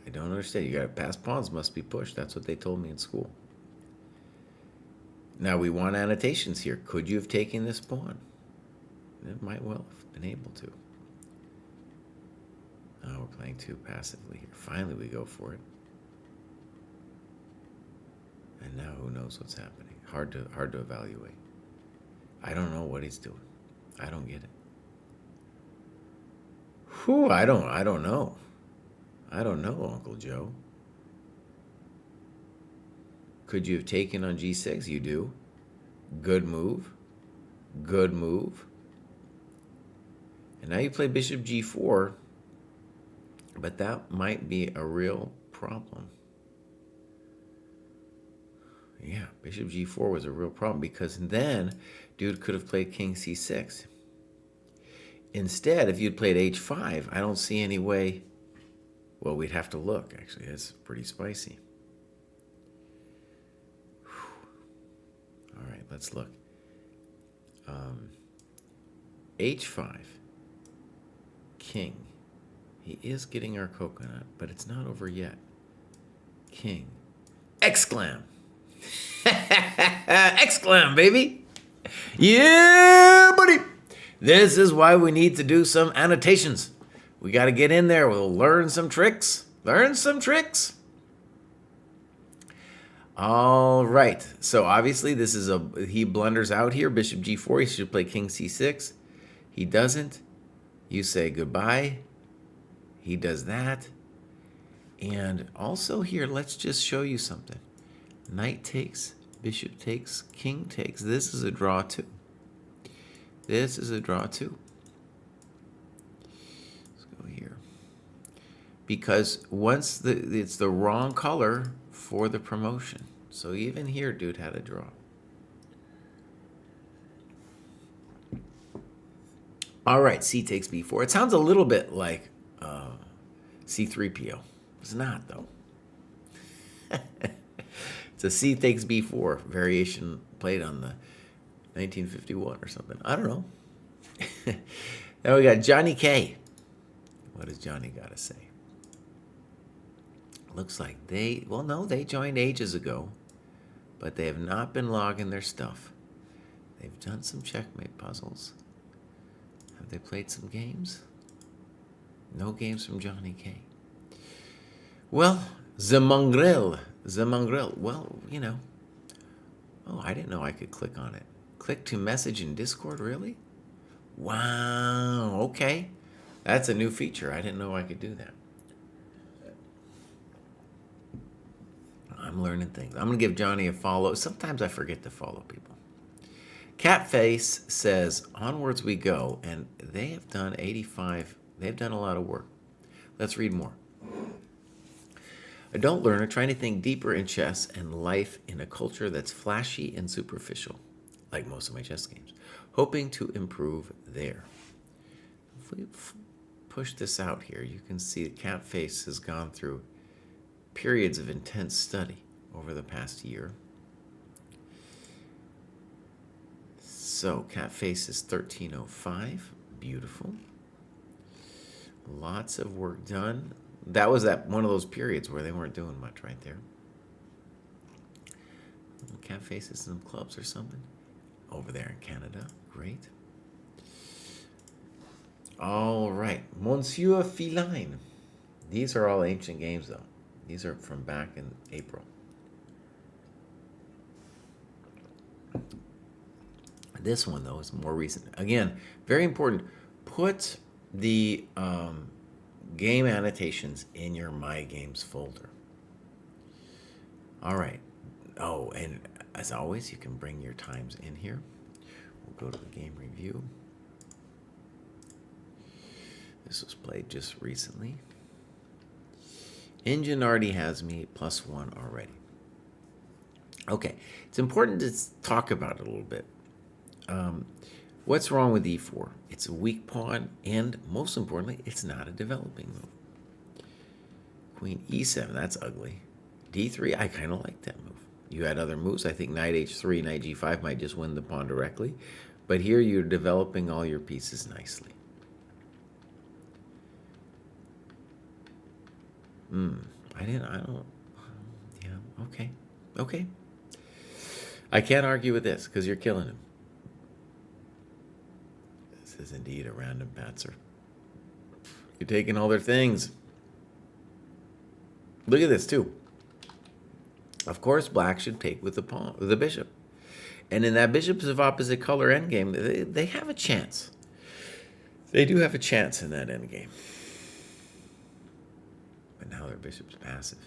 I don't understand. You got past pawns must be pushed. That's what they told me in school. Now we want annotations here. Could you have taken this pawn? It might well have been able to. Oh, we're playing too passively here. Finally, we go for it. And now who knows what's happening? Hard to evaluate. I don't know what he's doing. I don't get it. Whew, I don't know. I don't know, Uncle Joe. Could you have taken on g6? You do. Good move. Good move. And now you play bishop g4, but that might be a real problem. Yeah, bishop g4 was a real problem because then dude could have played king c6. Instead, if you'd played h5, I don't see any way. Well, we'd have to look, actually. That's pretty spicy. Whew. All right, let's look. h5. King. He is getting our coconut, but it's not over yet. King. Exclam. Exclam, baby. Yeah, buddy. This is why we need to do some annotations. We got to get in there. We'll learn some tricks. Learn some tricks. All right. So obviously this is he blunders out here. Bishop g4. He should play king c6. He doesn't. You say goodbye. He does that. And also here, let's just show you something. Knight takes, bishop takes, king takes. This is a draw too. This is a draw too. Let's go here. Because once it's the wrong color for the promotion. So even here, dude had a draw. All right, C takes B4. It sounds a little bit like C3PO. It's not, though. It's a C takes B4 variation played on the 1951 or something. I don't know. Now we got Johnny K. What does Johnny got to say? Looks like they joined ages ago, but they have not been logging their stuff. They've done some checkmate puzzles. Have they played some games? No games from Johnny K. Well, Zemangril. Well, Oh, I didn't know I could click on it. Click to message in Discord, really? Wow, okay. That's a new feature. I didn't know I could do that. I'm learning things. I'm going to give Johnny a follow. Sometimes I forget to follow people. Catface says, onwards we go, and they have done 85. They've done a lot of work. Let's read more. Adult learner trying to think deeper in chess and life in a culture that's flashy and superficial, like most of my chess games, hoping to improve there. If we push this out here, you can see that Catface has gone through periods of intense study over the past year. So Catface is 1305. Beautiful. Lots of work done. That was one of those periods where they weren't doing much right there. Catface is some clubs or something over there in Canada. Great. All right. Monsieur Feline. These are all ancient games, though. These are from back in April. This one, though, is more recent. Again, very important. Put the game annotations in your My Games folder. All right. Oh, and as always, you can bring your times in here. We'll go to the game review. This was played just recently. Engine already has me +1 already. Okay, it's important to talk about it a little bit. What's wrong with e4? It's a weak pawn, and most importantly, it's not a developing move. Queen e7, that's ugly. d3, I kind of like that move. You had other moves. I think knight h3, knight g5 might just win the pawn directly. But here you're developing all your pieces nicely. Okay. I can't argue with this because you're killing him. This is indeed a random patzer. You're taking all their things. Look at this too. Of course, black should take with the pawn, with the bishop. And in that bishops of opposite color endgame, they have a chance. They do have a chance in that endgame. But now their bishop's passive.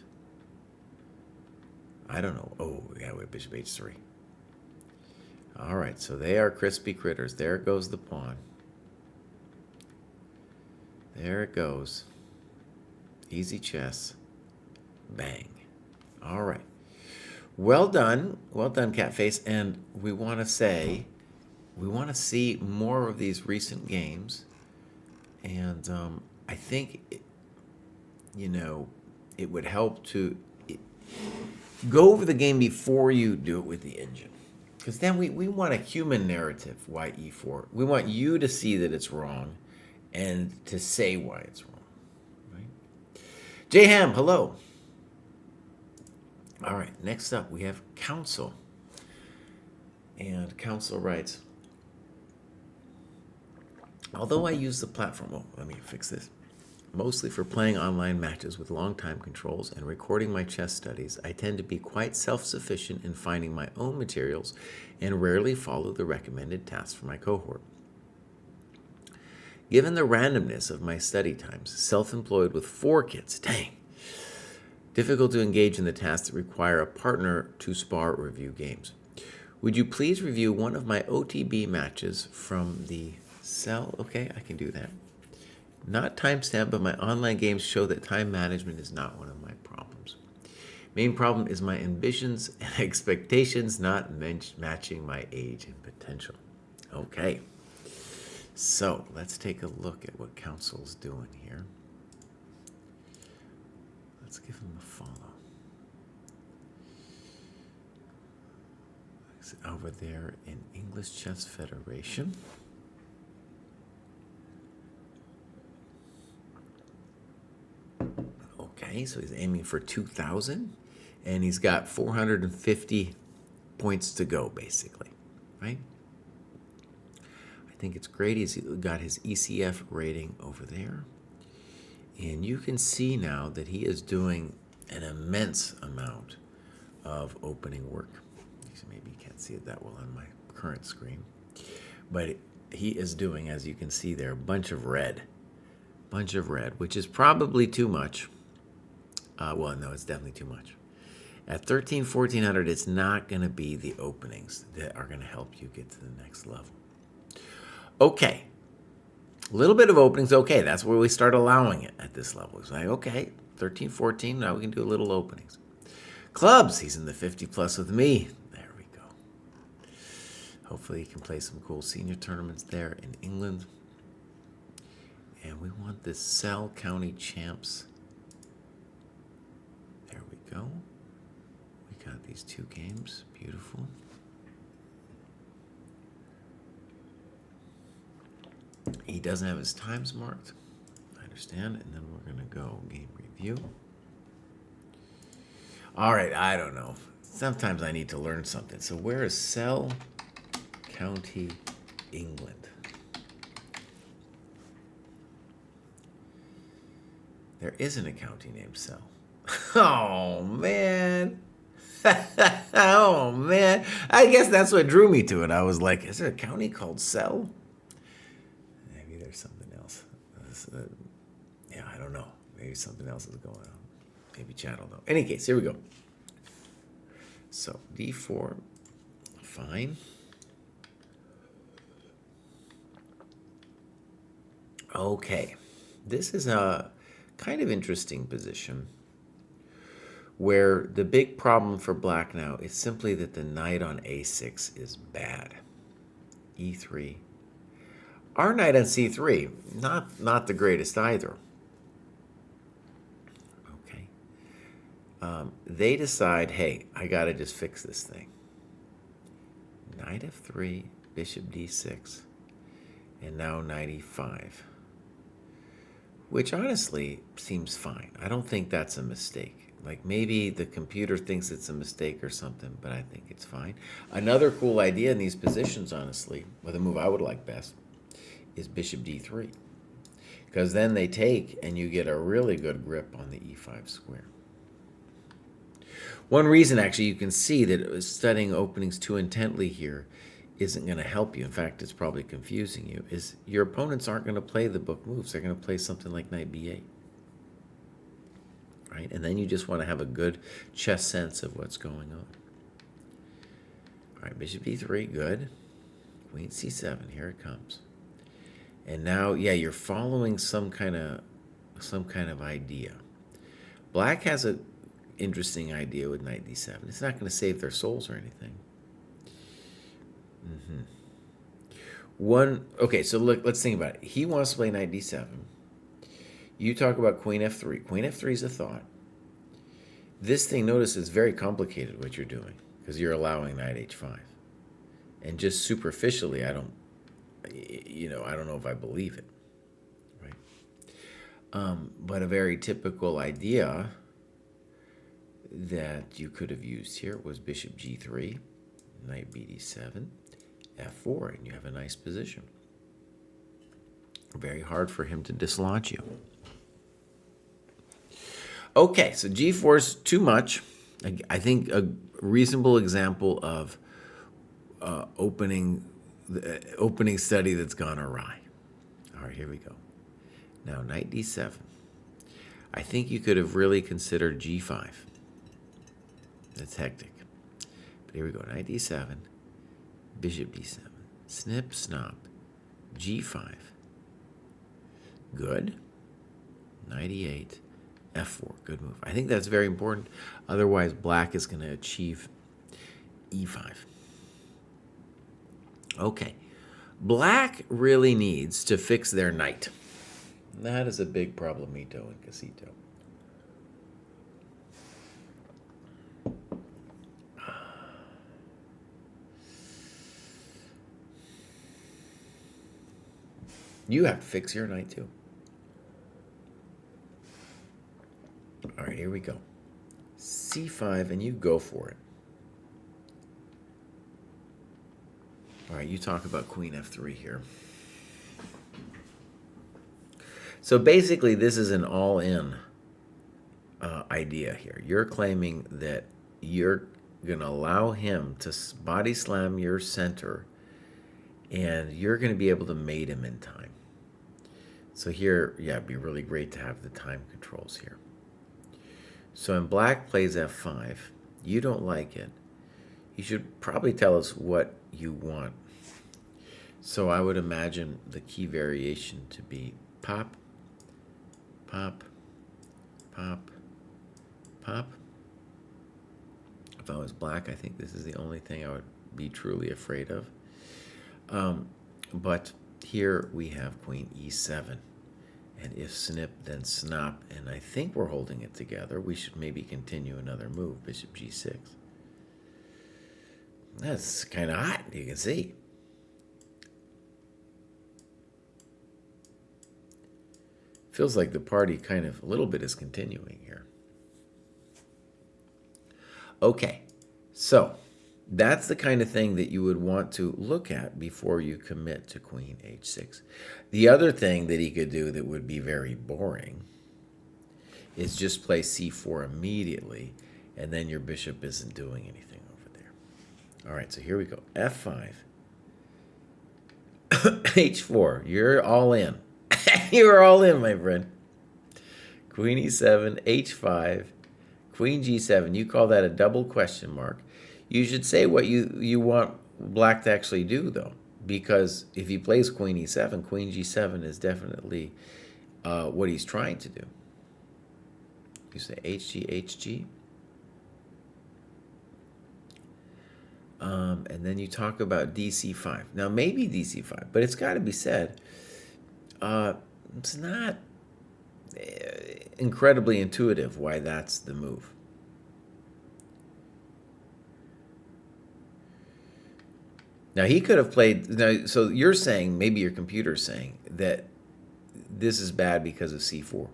I don't know. Oh, yeah, we have bishop h3. All right, so they are crispy critters. There goes the pawn. There it goes. Easy chess. Bang. All right. Well done, Catface. And we want to say, we want to see more of these recent games. And I think, it would help to go over the game before you do it with the engine. Because then we want a human narrative, why e4. We want you to see that it's wrong and to say why it's wrong. Right? J Ham, hello. All right, next up we have Council. And Council writes, although I use the platform, let me fix this, mostly for playing online matches with long time controls and recording my chess studies, I tend to be quite self-sufficient in finding my own materials and rarely follow the recommended tasks for my cohort. Given the randomness of my study times, self-employed with 4 kids, dang, difficult to engage in the tasks that require a partner to spar or review games. Would you please review one of my OTB matches from the cell? Okay, I can do that. Not timestamp, but my online games show that time management is not one of my problems. Main problem is my ambitions and expectations not matching my age and potential. Okay. So let's take a look at what Council's doing here. Let's give him a follow. It's over there in English Chess Federation. Okay, so he's aiming for 2,000, and he's got 450 points to go, basically, right? I think it's great. He's got his ECF rating over there. And you can see now that he is doing an immense amount of opening work. Maybe you can't see it that well on my current screen. But he is doing, as you can see there, a bunch of red, which is probably too much. Well, no, it's definitely too much. At 1,400, it's not going to be the openings that are going to help you get to the next level. Okay. A little bit of openings, okay. That's where we start allowing it at this level. It's like, okay, 13, 14, now we can do a little openings. Clubs, he's in the 50 plus with me. There we go. Hopefully he can play some cool senior tournaments there in England. And we want this Cell County Champs. There we go. We got these 2 games. Beautiful. He doesn't have his times marked. I understand. And then we're going to go game review. All right, I don't know. Sometimes I need to learn something. So where is Cell County, England? There isn't a county named Cell. Oh, man. Oh, man. I guess that's what drew me to it. I was like, is there a county called Cell? Maybe there's something else. Yeah, I don't know. Maybe something else is going on. Maybe Chad will know. Any case, here we go. So, D4. Fine. Okay. This is a kind of interesting position where the big problem for black now is simply that the knight on a6 is bad. E3. Our knight on c3, not the greatest either. Okay. They decide, hey, I got to just fix this thing. Knight f3, bishop d6, and now knight e5. Which honestly seems fine. I don't think that's a mistake. Like maybe the computer thinks it's a mistake or something, but I think it's fine. Another cool idea in these positions, honestly, or the move I would like best, is bishop d3. Because then they take and you get a really good grip on the e5 square. One reason, actually, you can see that studying openings too intently here isn't going to help you. In fact, it's probably confusing you, is your opponents aren't going to play the book moves. They're going to play something like knight b8. Right? And then you just want to have a good chess sense of what's going on. All right, bishop d3, good. Queen c7, here it comes. And now, yeah, you're following some kind of idea. Black has an interesting idea with knight d7. It's not going to save their souls or anything. Okay, so look, let's think about it. He wants to play knight d7. You talk about queen f3. Queen f3 is a thought. This thing, notice, is very complicated what you're doing because you're allowing knight h5. And just superficially, I don't know if I believe it. Right? But a very typical idea that you could have used here was bishop g3, knight bd7, f4, and you have a nice position. Very hard for him to dislodge you. Okay, so g4 is too much. I think a reasonable example of opening study that's gone awry. All right, here we go. Now, knight d7. I think you could have really considered g5. That's hectic. But here we go. Knight d7, bishop d7, snip, snop, g5. Good. Knight e8, f4. Good move. I think that's very important. Otherwise, black is going to achieve e5. Okay. Black really needs to fix their knight. That is a big problemito in Casito. You have to fix your knight too. All right, here we go. c5, and you go for it. All right, you talk about queen f3 here. So basically, this is an all-in idea here. You're claiming that you're going to allow him to body slam your center, and you're going to be able to mate him in time. So here, yeah, it'd be really great to have the time controls here. So when black plays f5, you don't like it. You should probably tell us what you want. So I would imagine the key variation to be pop, pop, pop, pop. If I was black, I think this is the only thing I would be truly afraid of. But here we have queen e7. And if snip, then snap. And I think we're holding it together. We should maybe continue another move, bishop g6. That's kind of hot, you can see. Feels like the party kind of a little bit is continuing here. Okay, so that's the kind of thing that you would want to look at before you commit to queen h6. The other thing that he could do that would be very boring is just play c4 immediately, and then your bishop isn't doing anything over there. All right, so here we go. f5. h4. You're all in. You're all in, my friend. Queen e7, h5, queen g7. You call that a double question mark. You should say what you want black to actually do, though, because if he plays queen e7, queen g7 is definitely what he's trying to do. You say hg, hg. And then you talk about dc5. Now, maybe dc5, but it's got to be said, it's not incredibly intuitive why that's the move. Now, he could have played, now, so you're saying, maybe your computer's saying, that this is bad because of c4.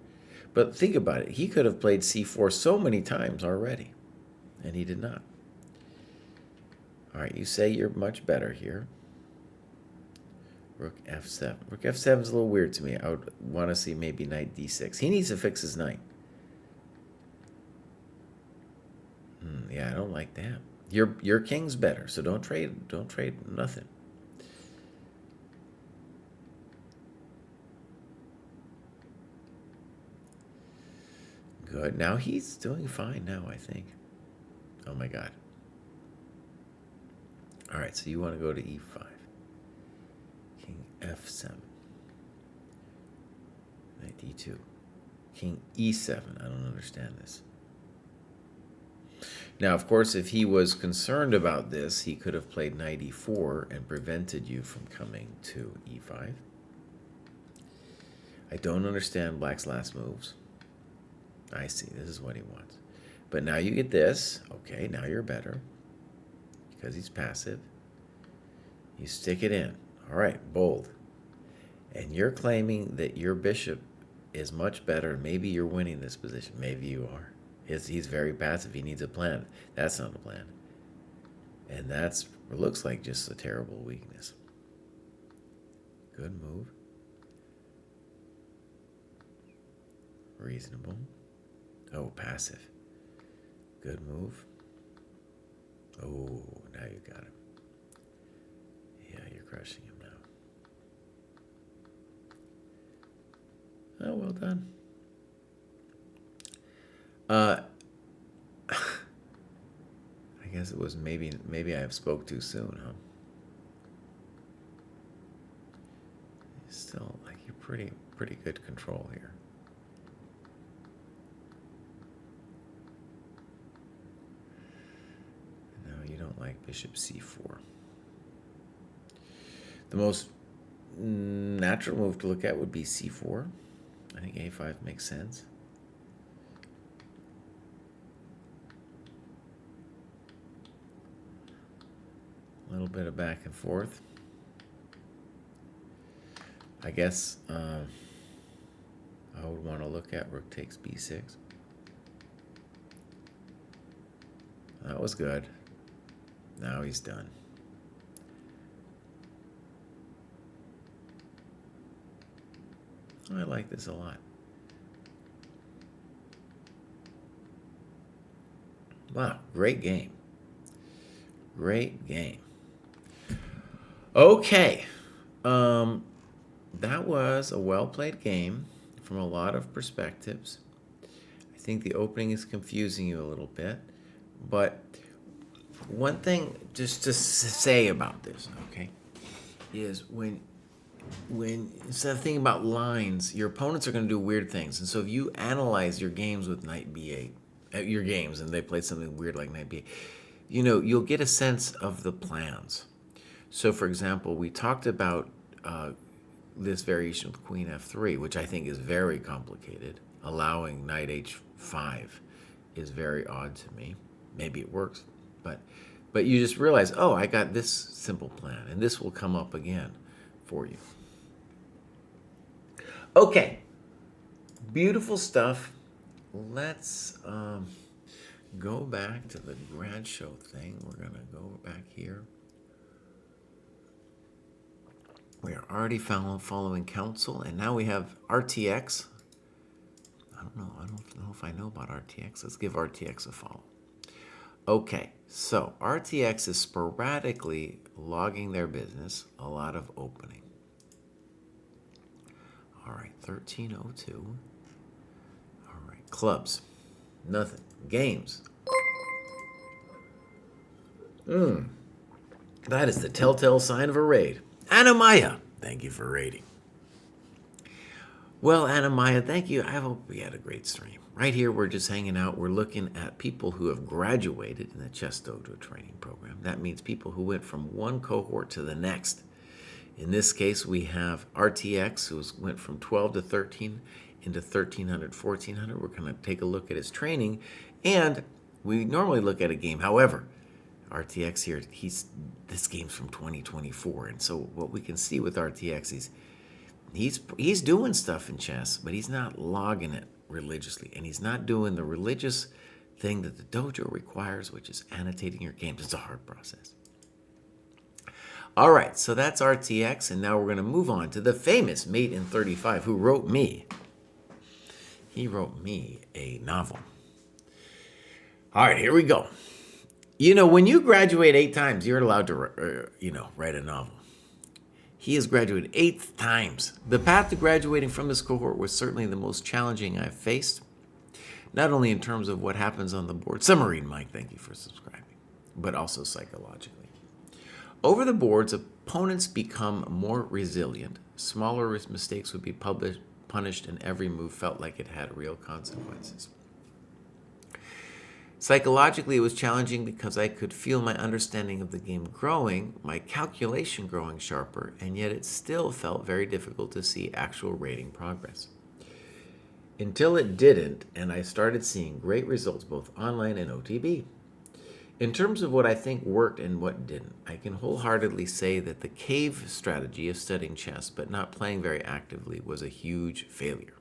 But think about it. He could have played c4 so many times already, and he did not. All right, you say you're much better here. Rook f7. Rook f7 is a little weird to me. I would want to see maybe knight d6. He needs to fix his knight. Yeah, I don't like that. Your king's better, so don't trade nothing. Good. Now he's doing fine now, I think. Oh my god. All right, so you want to go to e5. King f7. Knight d2. King e7. I don't understand this. Now, of course, if he was concerned about this, he could have played knight e4 and prevented you from coming to e5. I don't understand black's last moves. I see. This is what he wants. But now you get this. Okay, now you're better because he's passive. You stick it in. All right, bold. And you're claiming that your bishop is much better. Maybe you're winning this position. Maybe you are. He's very passive. He needs a plan. That's not a plan. And that's what looks like just a terrible weakness. Good move. Reasonable. Oh, passive. Good move. Oh, now you got him. Yeah, you're crushing him now. Oh, well done. I guess it was maybe I have spoke too soon, huh? Still, like, you're pretty good control here. don't like bishop c4. The most natural move to look at would be c4. I think a5 makes sense. A little bit of back and forth. I guess I would want to look at rook takes b6. That was good. Now he's done. I like this a lot. Wow, great game. Great game. Okay. That was a well-played game from a lot of perspectives. I think the opening is confusing you a little bit. But one thing just to say about this, okay, is when instead of thinking about lines, your opponents are going to do weird things. And so if you analyze your games with knight b8, your games, and they play something weird like knight b8, you'll get a sense of the plans. So, for example, we talked about this variation with queen f3, which I think is very complicated. Allowing knight h5 is very odd to me. Maybe it works, but you just realize, oh, I got this simple plan, and this will come up again for you. Okay, beautiful stuff. Let's go back to the grad show thing. We're going to go back here. We are already following counsel, and now we have RTX. I don't know if I know about RTX. Let's give RTX a follow. Okay, so RTX is sporadically logging their business, a lot of opening. All right, 1302. All right, clubs, nothing. Games. That is the telltale sign of a raid. Anamaya, thank you for raiding. Well, Anamaya, thank you. I hope we had a great stream. Right here, we're just hanging out. We're looking at people who have graduated in the ChessDojo Training Program. That means people who went from one cohort to the next. In this case, we have RTX, who went from 12 to 13 into 1300, 1400. We're going to take a look at his training, and we normally look at a game. However, RTX here, this game's from 2024, and so what we can see with RTX is he's doing stuff in chess, but he's not logging it religiously, and he's not doing the religious thing that the dojo requires, which is annotating your games. It's a hard process. All right, so that's RTX, and now we're going to move on to the famous Mate in 35, who wrote me. He wrote me a novel. All right, here we go. When you graduate 8 times, you're allowed to, write a novel. He has graduated 8 times. The path to graduating from this cohort was certainly the most challenging I've faced, not only in terms of what happens on the board. Submarine Mike, thank you for subscribing, but also psychologically. Over the boards, opponents become more resilient. Smaller mistakes would be punished, and every move felt like it had real consequences. Psychologically, it was challenging because I could feel my understanding of the game growing, my calculation growing sharper, and yet it still felt very difficult to see actual rating progress. Until it didn't, and I started seeing great results both online and OTB. In terms of what I think worked and what didn't, I can wholeheartedly say that the cave strategy of studying chess but not playing very actively was a huge failure.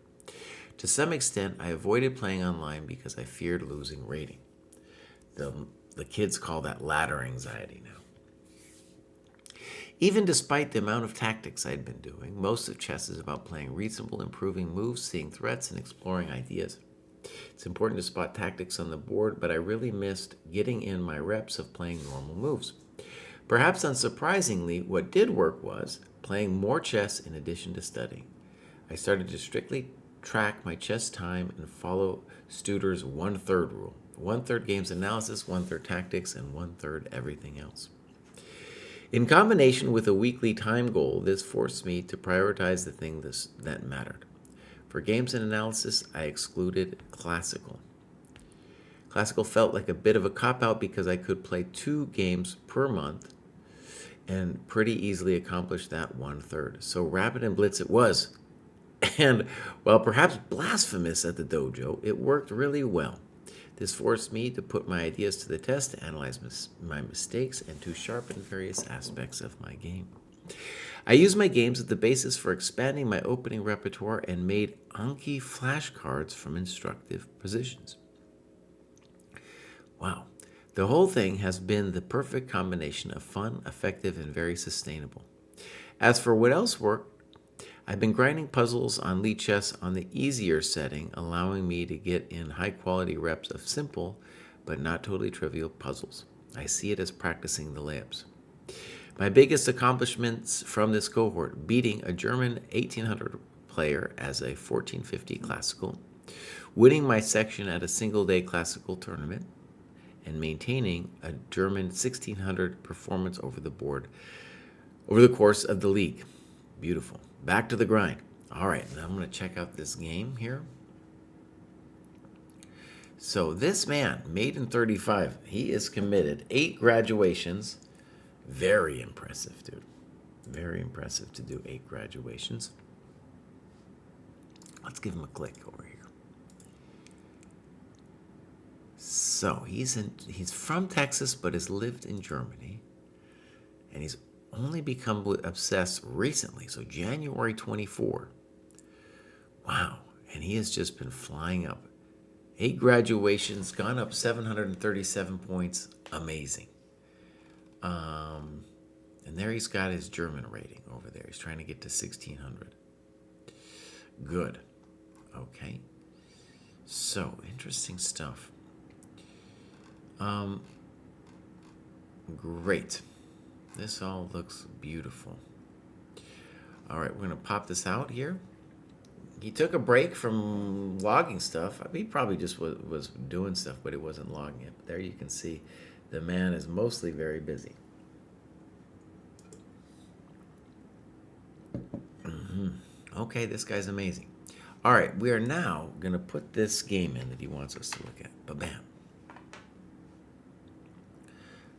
To some extent, I avoided playing online because I feared losing rating. The kids call that ladder anxiety now. Even despite the amount of tactics I'd been doing, most of chess is about playing reasonable, improving moves, seeing threats, and exploring ideas. It's important to spot tactics on the board, but I really missed getting in my reps of playing normal moves. Perhaps unsurprisingly, what did work was playing more chess in addition to studying. I started to strictly track my chess time and follow Studer's 1/3 rule. 1/3 games analysis, 1/3 tactics, and 1/3 everything else. In combination with a weekly time goal, this forced me to prioritize the things that mattered. For games and analysis, I excluded classical. Classical felt like a bit of a cop-out because I could play 2 games per month and pretty easily accomplish that 1/3. So rapid and blitz it was. And while perhaps blasphemous at the dojo, it worked really well. This forced me to put my ideas to the test, to analyze my mistakes, and to sharpen various aspects of my game. I used my games as the basis for expanding my opening repertoire and made Anki flashcards from instructive positions. Wow. The whole thing has been the perfect combination of fun, effective, and very sustainable. As for what else worked, I've been grinding puzzles on Lichess on the easier setting, allowing me to get in high-quality reps of simple, but not totally trivial puzzles. I see it as practicing the layups. My biggest accomplishments from this cohort: beating a German 1800 player as a 1450 classical, winning my section at a single-day classical tournament, and maintaining a German 1600 performance over the course of the league. Beautiful. Back to the grind. All right, now I'm going to check out this game here. So this man, made in 35, he is committed. 8 graduations. Very impressive, dude. Very impressive to do 8 graduations. Let's give him a click over here. So he's from Texas, but has lived in Germany, and he's only become obsessed recently. So January 24. Wow, and he has just been flying up. 8 graduations, gone up 737 points. Amazing. And there he's got his German rating over there. He's trying to get to 1600. Good. Okay. So, interesting stuff. Great. This all looks beautiful. All right, we're going to pop this out here. He took a break from logging stuff. He probably just was doing stuff, but he wasn't logging it. But there you can see the man is mostly very busy. Okay, this guy's amazing. All right, we are now going to put this game in that he wants us to look at. Ba-bam.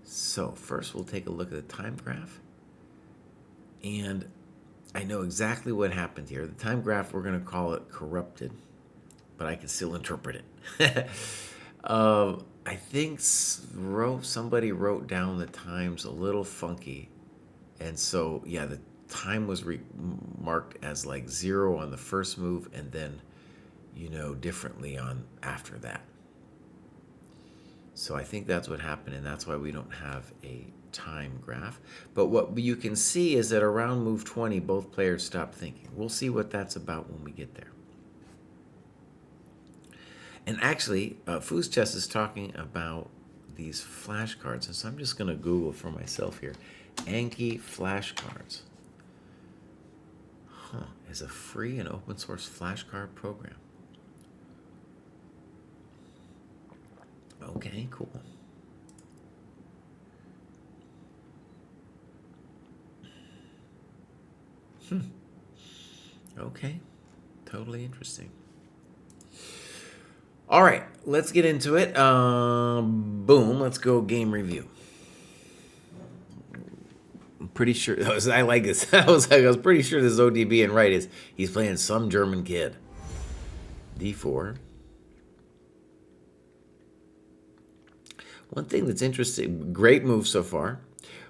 So first we'll take a look at the time graph. And I know exactly what happened here. The time graph, we're going to call it corrupted, but I can still interpret it. I think somebody wrote down the times a little funky. And so, yeah, the time was marked as like 0 on the first move and then, differently on after that. So I think that's what happened, and that's why we don't have a time graph. But what you can see is that around move 20, both players stopped thinking. We'll see what that's about when we get there. And actually, Foos Chess is talking about these flashcards. And so I'm just going to Google for myself here. Anki flashcards. Is a free and open source flashcard program. Okay, cool. Okay, totally interesting. All right, let's get into it. Boom, let's go game review. I'm pretty sure, I like this. I was pretty sure this ODB and right is he's playing some German kid. D4. One thing that's interesting, great move so far,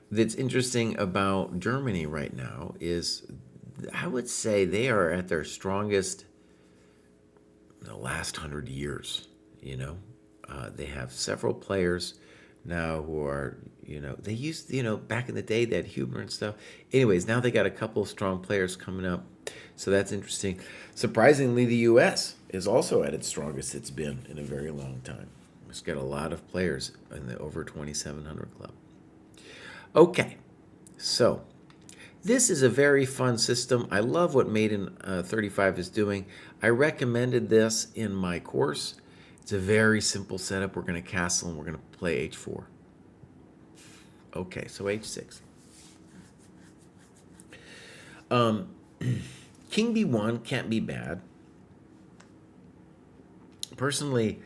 that's interesting about Germany right now is, I would say they are at their strongest in the last 100 years, They have several players now who are, they used, back in the day they had Huber and stuff. Anyways, now they got a couple of strong players coming up. So that's interesting. Surprisingly, the U.S. is also at its strongest it's been in a very long time. It's got a lot of players in the over 2,700 club. Okay, so this is a very fun system. I love what Made in 35 is doing. I recommended this in my course. It's a very simple setup. We're going to castle and we're going to play h4. Okay, so h6. King b1 can't be bad. Personally,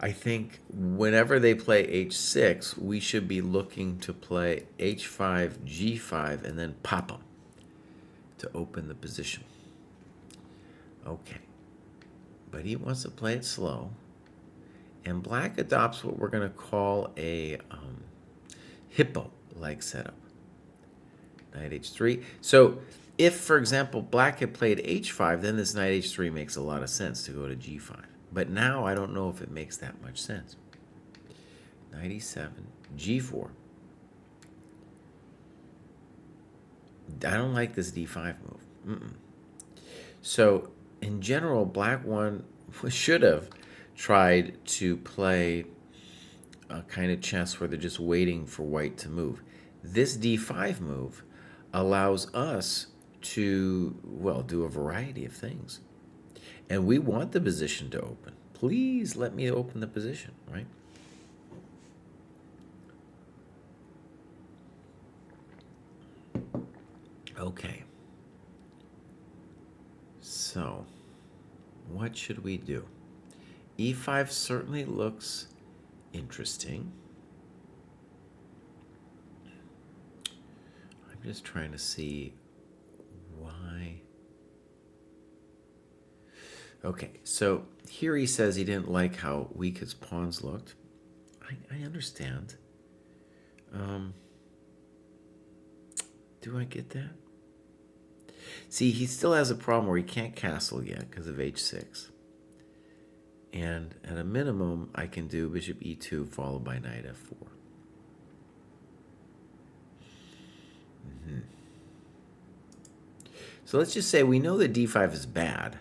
I think whenever they play h6, we should be looking to play h5, g5, and then pop them to open the position. Okay. But he wants to play it slow. And black adopts what we're going to call a hippo-like setup. Knight h3. So if, for example, black had played h5, then this knight h3 makes a lot of sense to go to g5. But now I don't know if it makes that much sense. Knight e7, g4. I don't like this d5 move. So in general, black should have tried to play a kind of chess where they're just waiting for white to move. This d5 move allows us to, well, do a variety of things. And we want the position to open. Please let me open the position, right? Okay. So, what should we do? e5 certainly looks interesting. I'm just trying to see why. Okay, so here he says he didn't like how weak his pawns looked. I understand. Do I get that? See, he still has a problem where he can't castle yet because of h6. And at a minimum, I can do bishop e2 followed by knight f4. So let's just say we know that d5 is bad,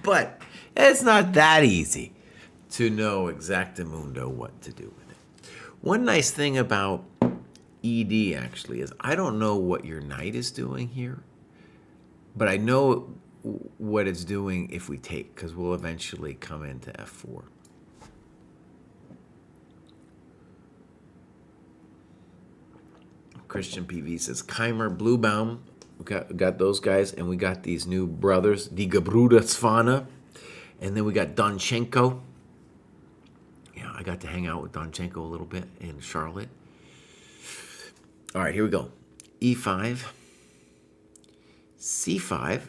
but it's not that easy to know exactamundo what to do with it. One nice thing about ED actually is I don't know what your knight is doing here, but I know what it's doing if we take, because we'll eventually come into f4. Christian PV says, Keimer, Bluebaum, we got those guys, and we got these new brothers, Die Gebruder Zvana, and then we got Donchenko. Yeah, I got to hang out with Donchenko a little bit in Charlotte. All right, here we go. E5, C5,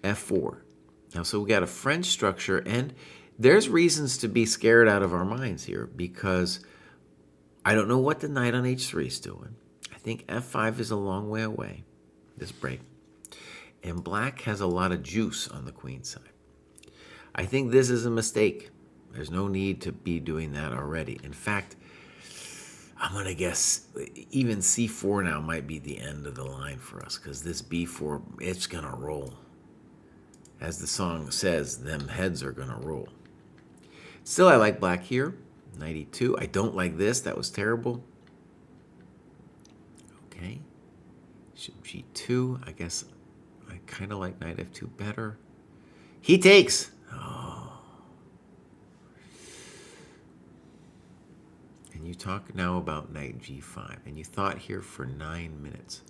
F4. Now, so we got a French structure, and there's reasons to be scared out of our minds here because I don't know what the knight on h3 is doing. I think f5 is a long way away, this break. And black has a lot of juice on the queen side. I think this is a mistake. There's no need to be doing that already. In fact, I'm going to guess even c4 now might be the end of the line for us because this b4, it's going to roll. As the song says, them heads are going to roll. Still, I like black here. Knight e2. I don't like this. That was terrible. Okay. Bishop g2. I guess I kind of like knight f2 better. He takes. Oh. And you talk now about knight g5. And you thought here for 9 minutes.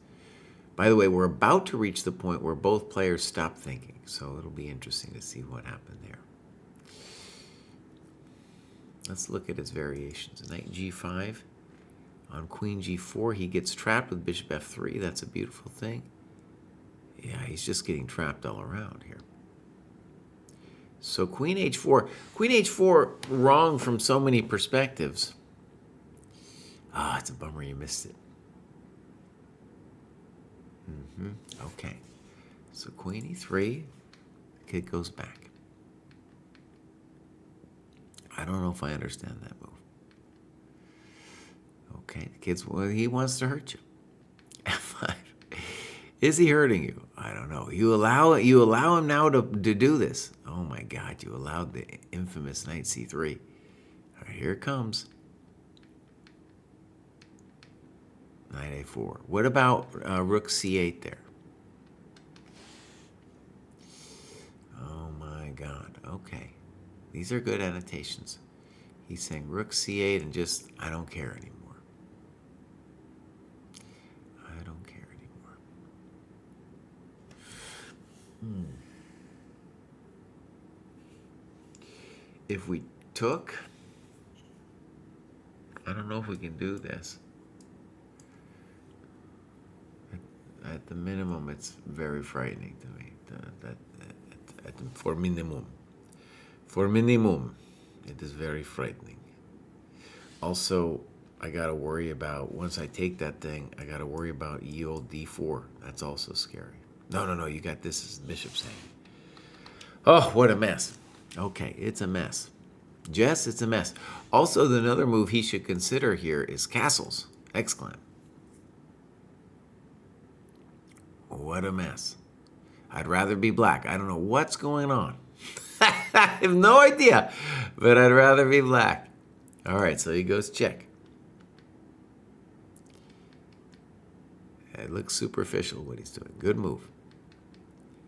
By the way, we're about to reach the point where both players stop thinking. So it'll be interesting to see what happened there. Let's look at his variations. Knight g5. On queen g4, he gets trapped with bishop f3. That's a beautiful thing. Yeah, he's just getting trapped all around here. So queen h4. Queen h4 wrong from so many perspectives. Ah, it's a bummer you missed it. Okay. So queen e3. The kid goes back. I don't know if I understand that move. Okay, the kid's, well, he wants to hurt you. F5. Is he hurting you? I don't know. You allow him now to do this. Oh my God, you allowed the infamous knight c3. All right, here it comes. Knight a4. What about rook c8 there? Oh my God. Okay. These are good annotations. He's saying rook c8 and just, I don't care anymore. I don't care anymore. If we took. I don't know if we can do this. At the minimum, it's very frightening to me. For minimum. For minimum, it is very frightening. Also, I got to worry about, once I take that thing, I got to worry about yield d4. That's also scary. No, you got this as bishop saying. Oh, what a mess. Okay, it's a mess. Jess, it's a mess. Also, another move he should consider here is castles. Exclam. What a mess. I'd rather be black. I don't know what's going on. I have no idea, but I'd rather be black. All right, so he goes check. It looks superficial what he's doing. Good move.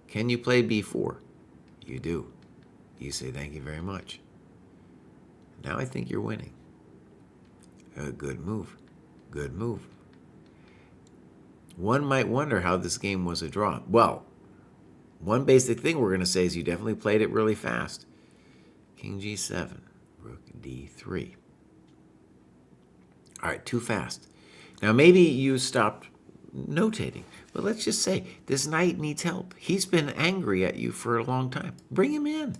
Can you play b4? You do. You say thank you very much. Now I think you're winning. A good move. Good move. One might wonder how this game was a draw. Well, one basic thing we're going to say is you definitely played it really fast. King g7, rook d3. All right, too fast. Now maybe you stopped notating, but let's just say this knight needs help. He's been angry at you for a long time. Bring him in.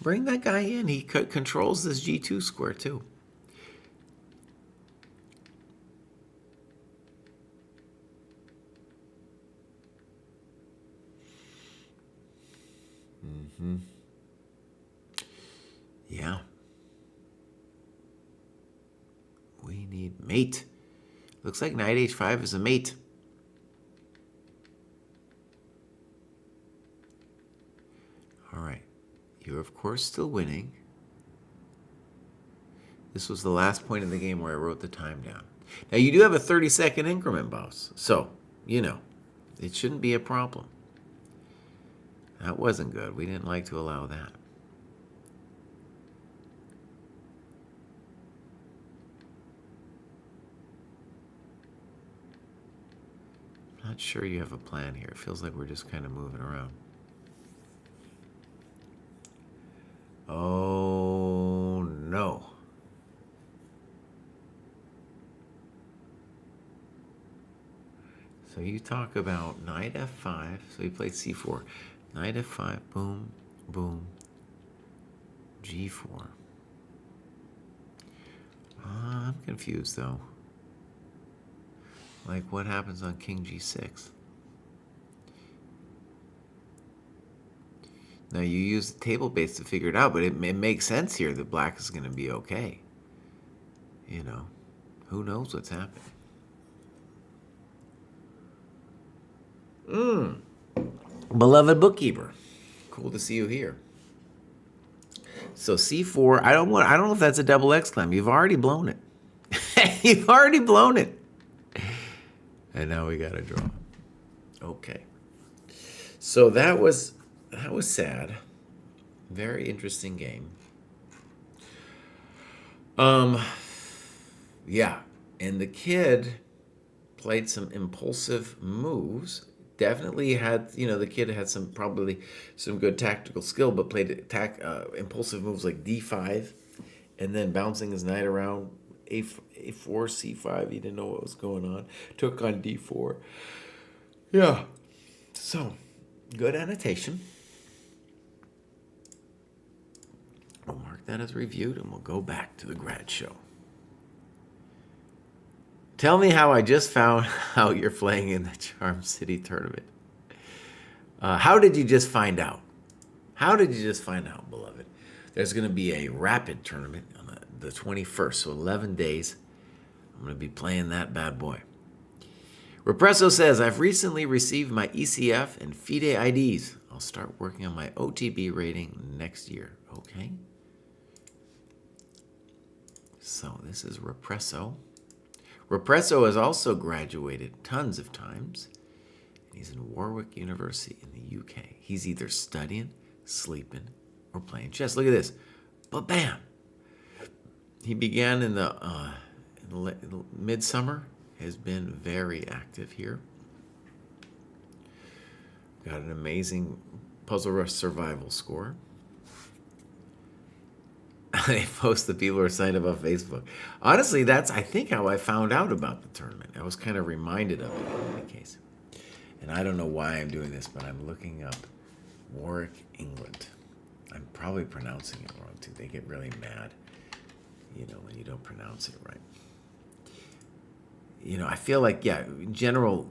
Bring that guy in. He controls this g2 square too. Yeah. We need mate. Looks like knight h5 is a mate. All right. You're, of course, still winning. This was the last point in the game where I wrote the time down. Now, you do have a 30-second increment, boss. So, you know, it shouldn't be a problem. That wasn't good. We didn't like to allow that. Not sure you have a plan here. It feels like we're just kind of moving around. Oh, no. So you talk about knight f5. So you played c4. Knight f5, boom, boom, g4. I'm confused, though. Like, what happens on king g6? Now, you use the table base to figure it out, but it makes sense here that black is going to be okay. You know, who knows what's happening? Beloved bookkeeper, cool to see you here. So c4, I don't know if that's a double exclam. You've already blown it. You've already blown it. And now we got to draw. Okay. So that was sad. Very interesting game. Yeah, and the kid played some impulsive moves. Definitely had, the kid had probably some good tactical skill, but played impulsive moves like d5, and then bouncing his knight around a4, c5. He didn't know what was going on. Took on d4. Yeah. So, good annotation. We'll mark that as reviewed, and we'll go back to the grad show. Tell me how I just found out you're playing in the Charm City tournament. How did you just find out? How did you just find out, beloved? There's going to be a rapid tournament on the 21st, so 11 days. I'm going to be playing that bad boy. Represso says, I've recently received my ECF and FIDE IDs. I'll start working on my OTB rating next year. Okay. So this is Represso. Represso has also graduated tons of times. He's in Warwick University in the UK. He's either studying, sleeping, or playing chess. Look at this. Ba-bam! He began in the midsummer, has been very active here. Got an amazing Puzzle Rush survival score. They post the people who are signed up on Facebook. Honestly, that's, I think, how I found out about the tournament. I was kind of reminded of it in any case. And I don't know why I'm doing this, but I'm looking up Warwick, England. I'm probably pronouncing it wrong, too. They get really mad, when you don't pronounce it right. I feel like, in general,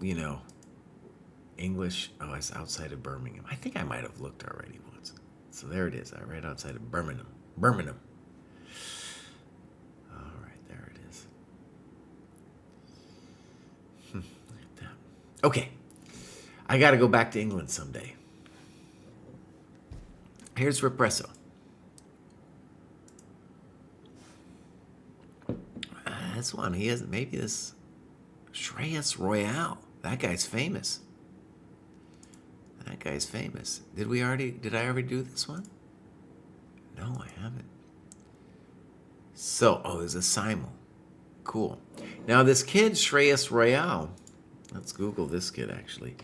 English, it's outside of Birmingham. I think I might have looked already once. So there it is, right outside of Birmingham. Birmingham. All right, there it is. Look at that. Okay, I got to go back to England someday. Here's Represso. This one, he has maybe this Shreyas Royale. That guy's famous. That guy's famous. Did I already do this one? No, I haven't. So, there's a simul. Cool. Now this kid, Shreyas Royale, let's Google this kid actually,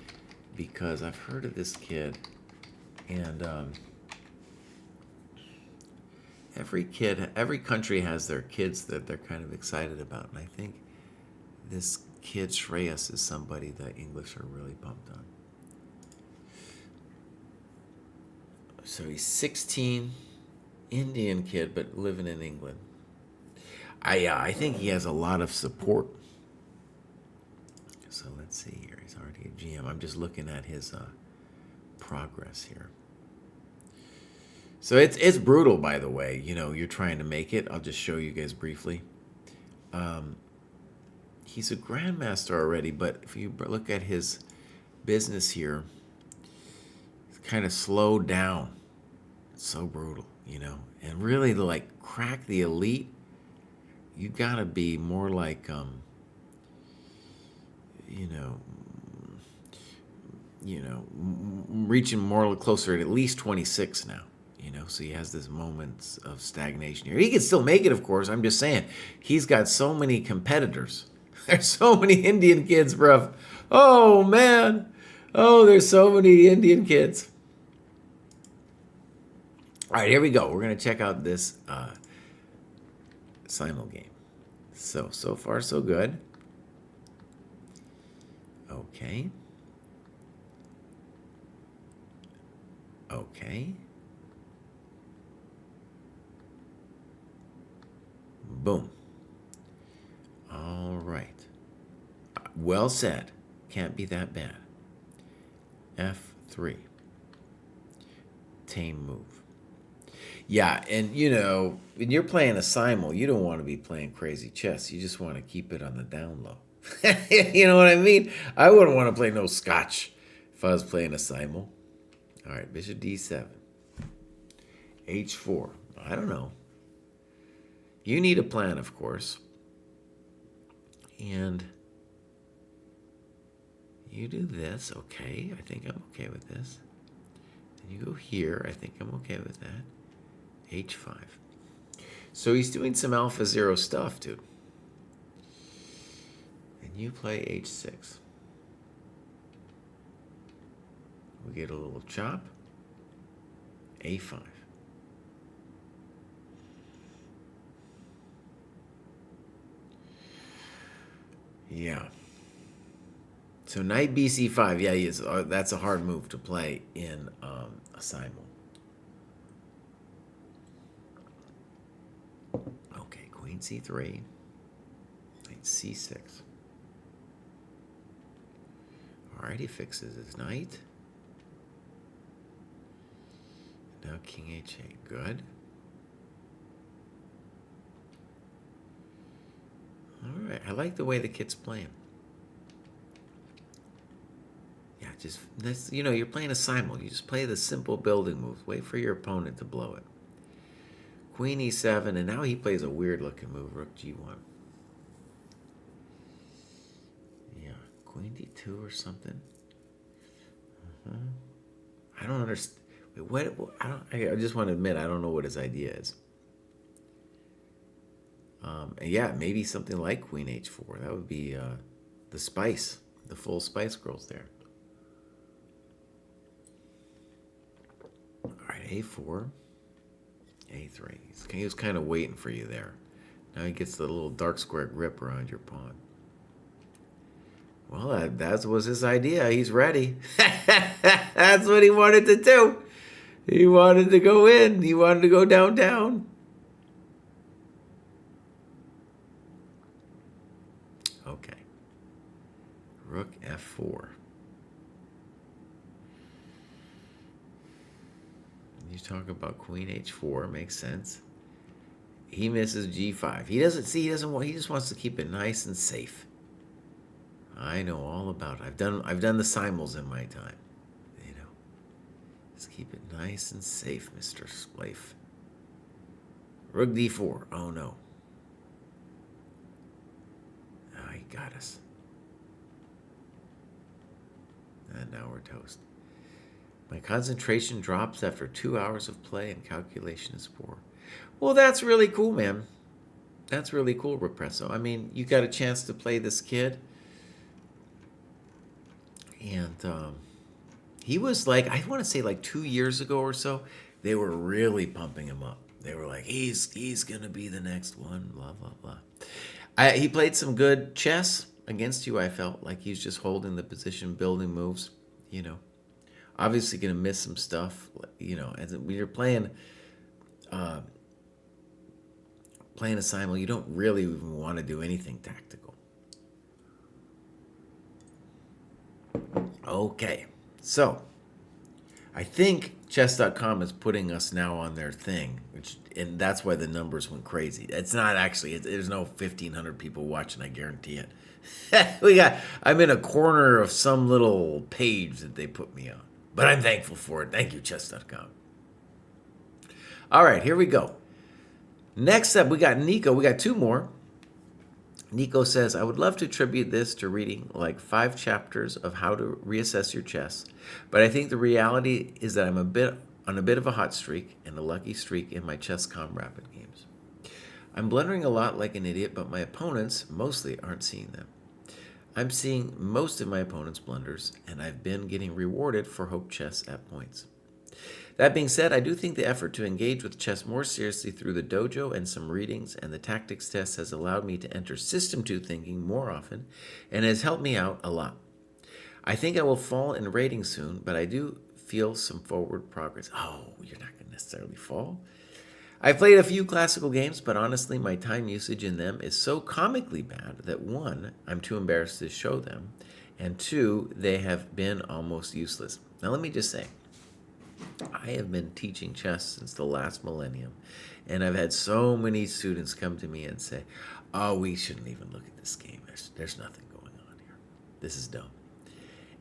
because I've heard of this kid, and every country has their kids that they're kind of excited about, and I think this kid Shreyas is somebody that English are really pumped on. So he's 16, Indian kid, but living in England. I think he has a lot of support. So let's see here. He's already a GM. I'm just looking at his progress here. So it's brutal, by the way. You're trying to make it. I'll just show you guys briefly. He's a grandmaster already, but if you look at his business here, it's kind of slowed down. It's so brutal, And really, to like crack the elite, you gotta be more like, reaching more closer at least 26 now. So he has this moments of stagnation here. He can still make it, of course. I'm just saying, he's got so many competitors. There's so many Indian kids, bruv. Oh, man. Oh, there's so many Indian kids. All right, here we go. We're going to check out this simul game. So far, so good. Okay. Okay. Boom. All right. Well said. Can't be that bad. F3. Tame move. Yeah, and when you're playing a simul, you don't want to be playing crazy chess. You just want to keep it on the down low. You know what I mean? I wouldn't want to play no scotch if I was playing a simul. All right, bishop d7. h4. I don't know. You need a plan, of course. And you do this. Okay, I think I'm okay with this. And you go here. I think I'm okay with that. h5. So he's doing some alpha 0 stuff, dude. And you play h6. We get a little chop. a5. Yeah. So knight bc5. Yeah, that's a hard move to play in a simul. Okay, queen c3. Knight c6. All right, he fixes his knight. Now king h8. Good. All right, I like the way the kid's playing. Yeah, just that's you're playing a simul. You just play the simple building moves. Wait for your opponent to blow it. Queen e7, and now he plays a weird-looking move, rook g1. Yeah, queen d2 or something. I don't understand. Wait, what? I just want to admit I don't know what his idea is. Yeah, maybe something like queen h4. That would be the spice, the full Spice Girls there. All right, a4. A3. He was kind of waiting for you there. Now he gets the little dark square grip around your pawn. Well, that was his idea. He's ready. That's what he wanted to do. He wanted to go in. He wanted to go downtown. Okay. Rook F4. You talk about Queen H4. Makes sense. He misses G5. He doesn't see. He doesn't want. He just wants to keep it nice and safe. I know all about it. I've done the simuls in my time. You know, just keep it nice and safe, Mr. Splafe. Rook D4. Oh no. Oh, he got us. And now we're toast. My concentration drops after 2 hours of play and calculation is poor. Well, that's really cool, man. That's really cool, Represso. I mean, you got a chance to play this kid. And he was like, I want to say like 2 years ago or so, they were really pumping him up. They were like, he's going to be the next one, blah, blah, blah. He played some good chess against you, I felt. Like he's just holding the position, building moves, you know. Obviously going to miss some stuff, you know. As when you're playing a simul, you don't really even want to do anything tactical. Okay, so I think chess.com is putting us now on their thing, and that's why the numbers went crazy. It's not actually, there's no 1,500 people watching, I guarantee it. I'm in a corner of some little page that they put me on, but I'm thankful for it. Thank you, chess.com. All right, here we go. Next up, we got Nico. We got two more. Nico says, I would love to attribute this to reading like 5 chapters of how to reassess your chess, but I think the reality is that I'm on a bit of a hot streak and a lucky streak in my ChessCom Rapid games. I'm blundering a lot like an idiot, but my opponents mostly aren't seeing them. I'm seeing most of my opponents' blunders, and I've been getting rewarded for Hope Chess at points. That being said, I do think the effort to engage with chess more seriously through the dojo and some readings and the tactics test has allowed me to enter System 2 thinking more often and has helped me out a lot. I think I will fall in rating soon, but I do feel some forward progress. Oh, you're not going to necessarily fall. I've played a few classical games, but honestly, my time usage in them is so comically bad that 1, I'm too embarrassed to show them, and 2, they have been almost useless. Now, let me just say, I have been teaching chess since the last millennium, and I've had so many students come to me and say, oh, we shouldn't even look at this game. There's nothing going on here. This is dumb.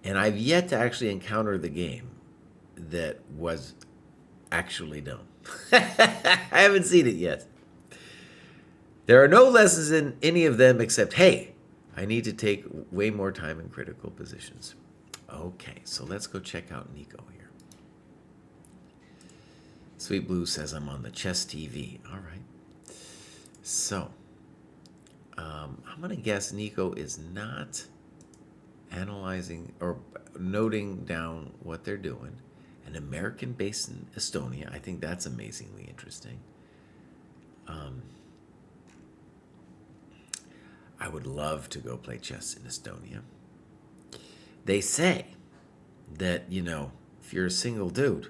And I've yet to actually encounter the game that was actually dumb. I haven't seen it yet. There are no lessons in any of them except, hey, I need to take way more time in critical positions. Okay, so let's go check out Nico here. Sweet Blue says I'm on the Chess TV. All right. So, I'm going to guess Nico is not analyzing or noting down what they're doing. An American based in Estonia. I think that's amazingly interesting. I would love to go play chess in Estonia. They say that, you know, if you're a single dude,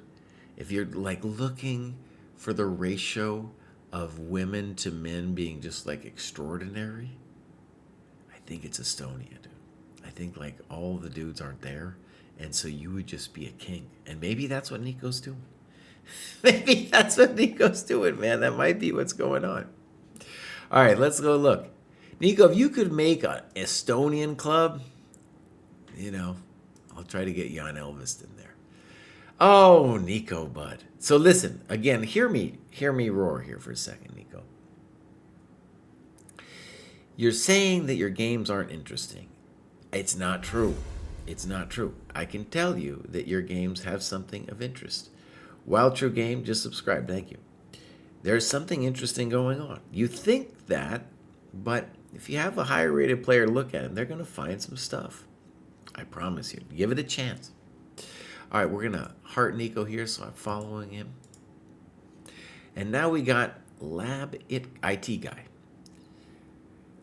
if you're like looking for the ratio of women to men being just like extraordinary, I think it's Estonia, dude. I think like all the dudes aren't there, and so you would just be a king. And maybe that's what Nico's doing. Maybe that's what Nico's doing, man. That might be what's going on. All right, let's go look. Nico, if you could make an Estonian club, you know, I'll try to get Jan Elvis in there. Oh, Nico, bud. So listen, again, hear me roar here for a second, Nico. You're saying that your games aren't interesting. It's not true. It's not true. I can tell you that your games have something of interest. Wild True Game, just subscribe. Thank you. There's something interesting going on. You think that, but if you have a higher rated player look at it, they're going to find some stuff. I promise you. Give it a chance. All right, we're going to heart Nico here, so I'm following him. And now we got IT Guy.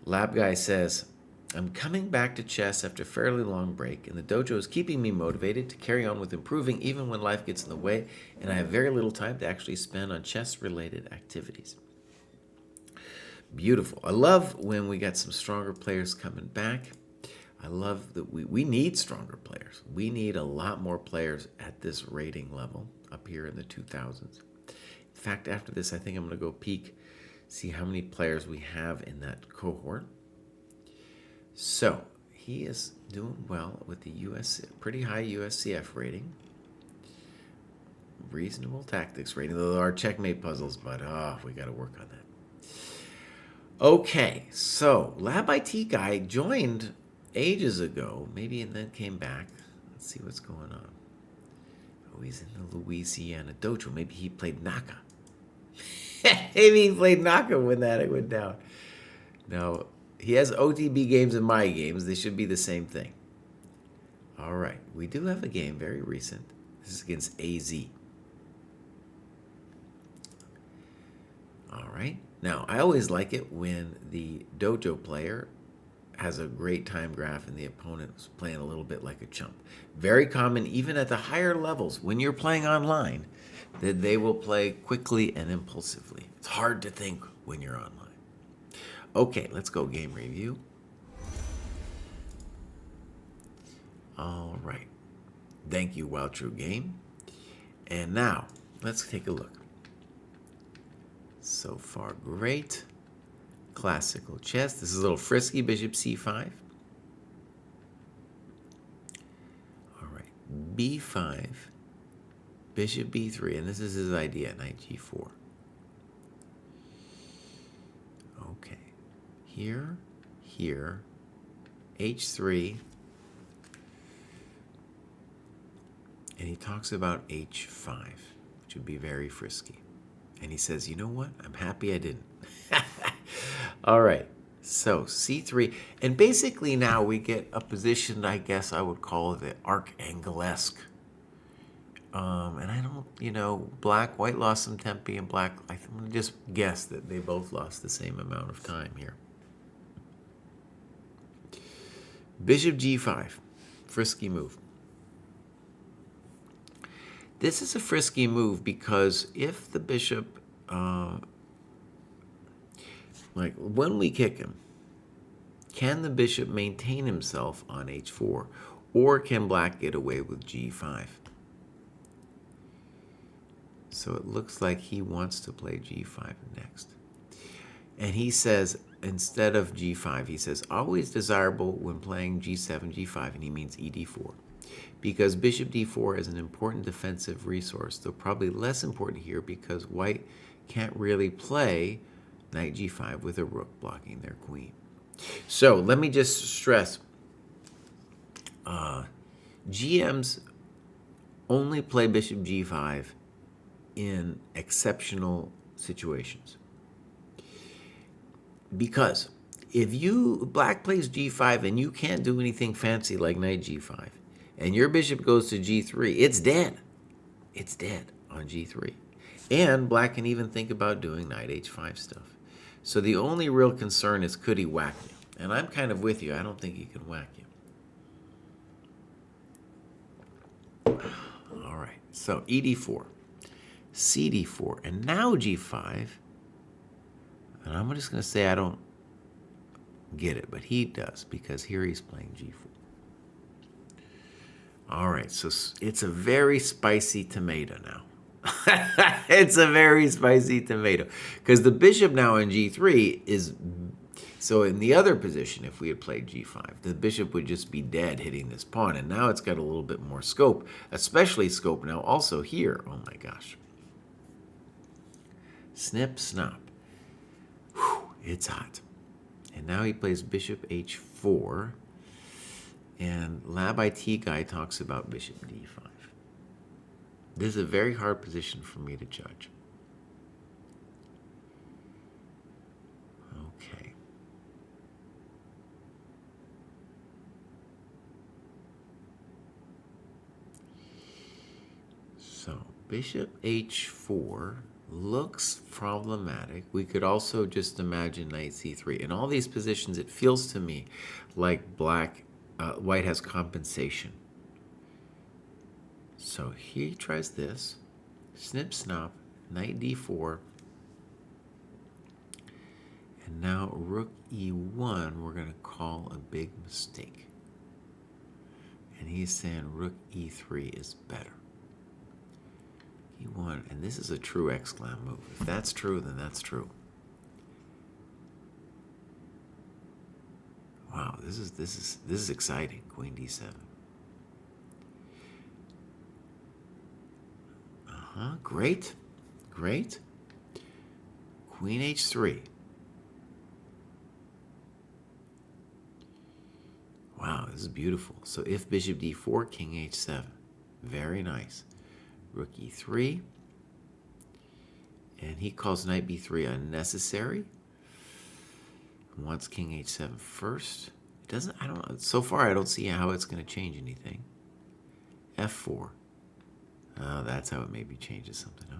Lab Guy says, I'm coming back to chess after a fairly long break, and the dojo is keeping me motivated to carry on with improving even when life gets in the way, and I have very little time to actually spend on chess-related activities. Beautiful. I love when we got some stronger players coming back. I love that we need stronger players. We need a lot more players at this rating level up here in the 2000s. In fact, after this, I think I'm going to go peek, see how many players we have in that cohort. So he is doing well with the pretty high USCF rating. Reasonable tactics rating, though there are checkmate puzzles, but we got to work on that. Okay, so Lab IT Guy joined ages ago, maybe, and then came back. Let's see what's going on. Oh, he's in the Louisiana dojo. Maybe he played Naka. Maybe he played Naka when that went down. Now, he has OTB games and my games. They should be the same thing. All right, we do have a game, very recent. This is against AZ. All right. Now, I always like it when the dojo player has a great time graph and the opponent is playing a little bit like a chump. Very common, even at the higher levels, when you're playing online, that they will play quickly and impulsively. It's hard to think when you're online. Okay, let's go game review. All right. Thank you, Wild True Game. And now, let's take a look. So far, great. Classical chess. This is a little frisky, bishop c5. All right, b5, bishop b3, and this is his idea, knight g4. Okay, here, h3, and he talks about h5, which would be very frisky. And he says, you know what? I'm happy I didn't. All right, so c3. And basically now we get a position, I guess I would call it the arc-angle-esque. And I don't, white lost some tempi and black, I'm going to just guess that they both lost the same amount of time here. Bishop g5, frisky move. This is a frisky move because if the bishop, when we kick him, can the bishop maintain himself on h4, or can black get away with g5? So it looks like he wants to play g5 next. And he says, instead of g5, he says, always desirable when playing g7, g5, and he means ed4. Because bishop d4 is an important defensive resource, though probably less important here because white can't really play knight g5 with a rook blocking their queen. So let me just stress, GMs only play bishop g5 in exceptional situations. Because if black plays g5 and you can't do anything fancy like knight g5, and your bishop goes to g3, it's dead. It's dead on g3. And black can even think about doing knight h5 stuff. So the only real concern is, could he whack you? And I'm kind of with you. I don't think he can whack you. All right, so ed4, cd4, and now g5. And I'm just going to say I don't get it, but he does, because here he's playing g4. All right, so it's a very spicy tomato now. It's a very spicy tomato. Because the bishop now in g3 is... So in the other position, if we had played g5, the bishop would just be dead hitting this pawn. And now it's got a little bit more scope, especially scope now also here. Oh my gosh. Snip, snap. Whew, it's hot. And now he plays bishop h4. And Lab IT Guy talks about bishop d5. This is a very hard position for me to judge. Okay. So bishop h4, looks problematic. We could also just imagine knight c3. In all these positions, it feels to me like white has compensation. So he tries this, snip, snop, knight d4, and now rook e1, we're going to call a big mistake. And he's saying rook e3 is better. E1, and this is a true exclam move. If that's true, then that's true. Wow, this is exciting. Queen d7. Great, great. Queen h3. Wow, this is beautiful. So if bishop d4, king h7. Very nice. Rook e3. And he calls knight b3 unnecessary. Wants king h7 first. It doesn't, I don't know. So far, I don't see how it's going to change anything. f4. Oh, that's how it maybe changes something, huh?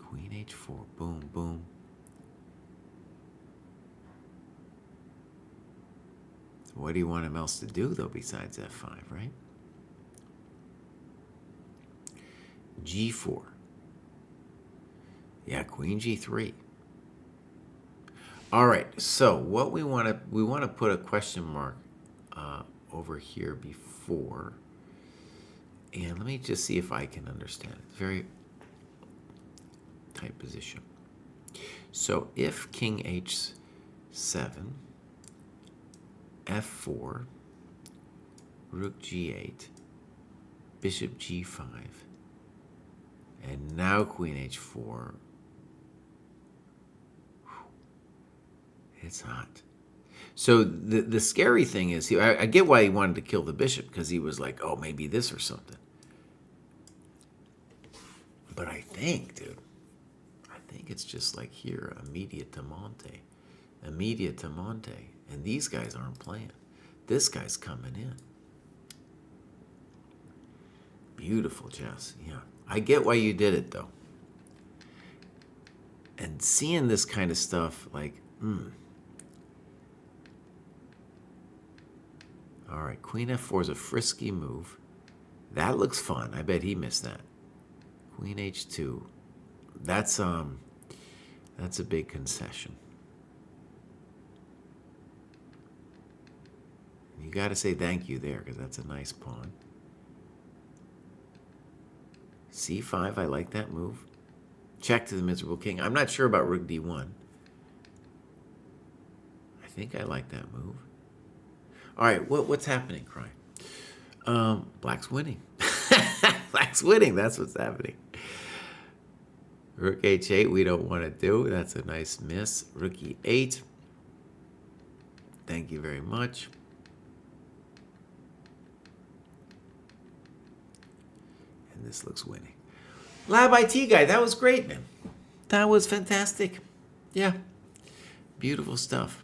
Queen h4. Boom, boom. What do you want him else to do, though, besides f5, right? g4. Yeah, queen g3. All right, so what we want to put a question mark over here before, and let me just see if I can understand it. Very tight position. So if king h7, f4, rook g8, bishop g5, and now queen h4. It's hot. So the scary thing is, I get why he wanted to kill the bishop, because he was like, oh, maybe this or something. But I think, dude, I think it's just like here, immediate monte. And these guys aren't playing. This guy's coming in. Beautiful chess, yeah. I get why you did it, though. And seeing this kind of stuff, like, All right, queen f4 is a frisky move. That looks fun. I bet he missed that. Queen h2. That's a big concession. You got to say thank you there, because that's a nice pawn. c5, I like that move. Check to the miserable king. I'm not sure about rook d1. I think I like that move. All right, what's happening, Kraai? Black's winning. Black's winning. That's what's happening. Rook h8 we don't want to do. That's a nice miss. Rook e8. Thank you very much. And this looks winning. Lab IT guy, that was great, man. That was fantastic. Yeah. Beautiful stuff.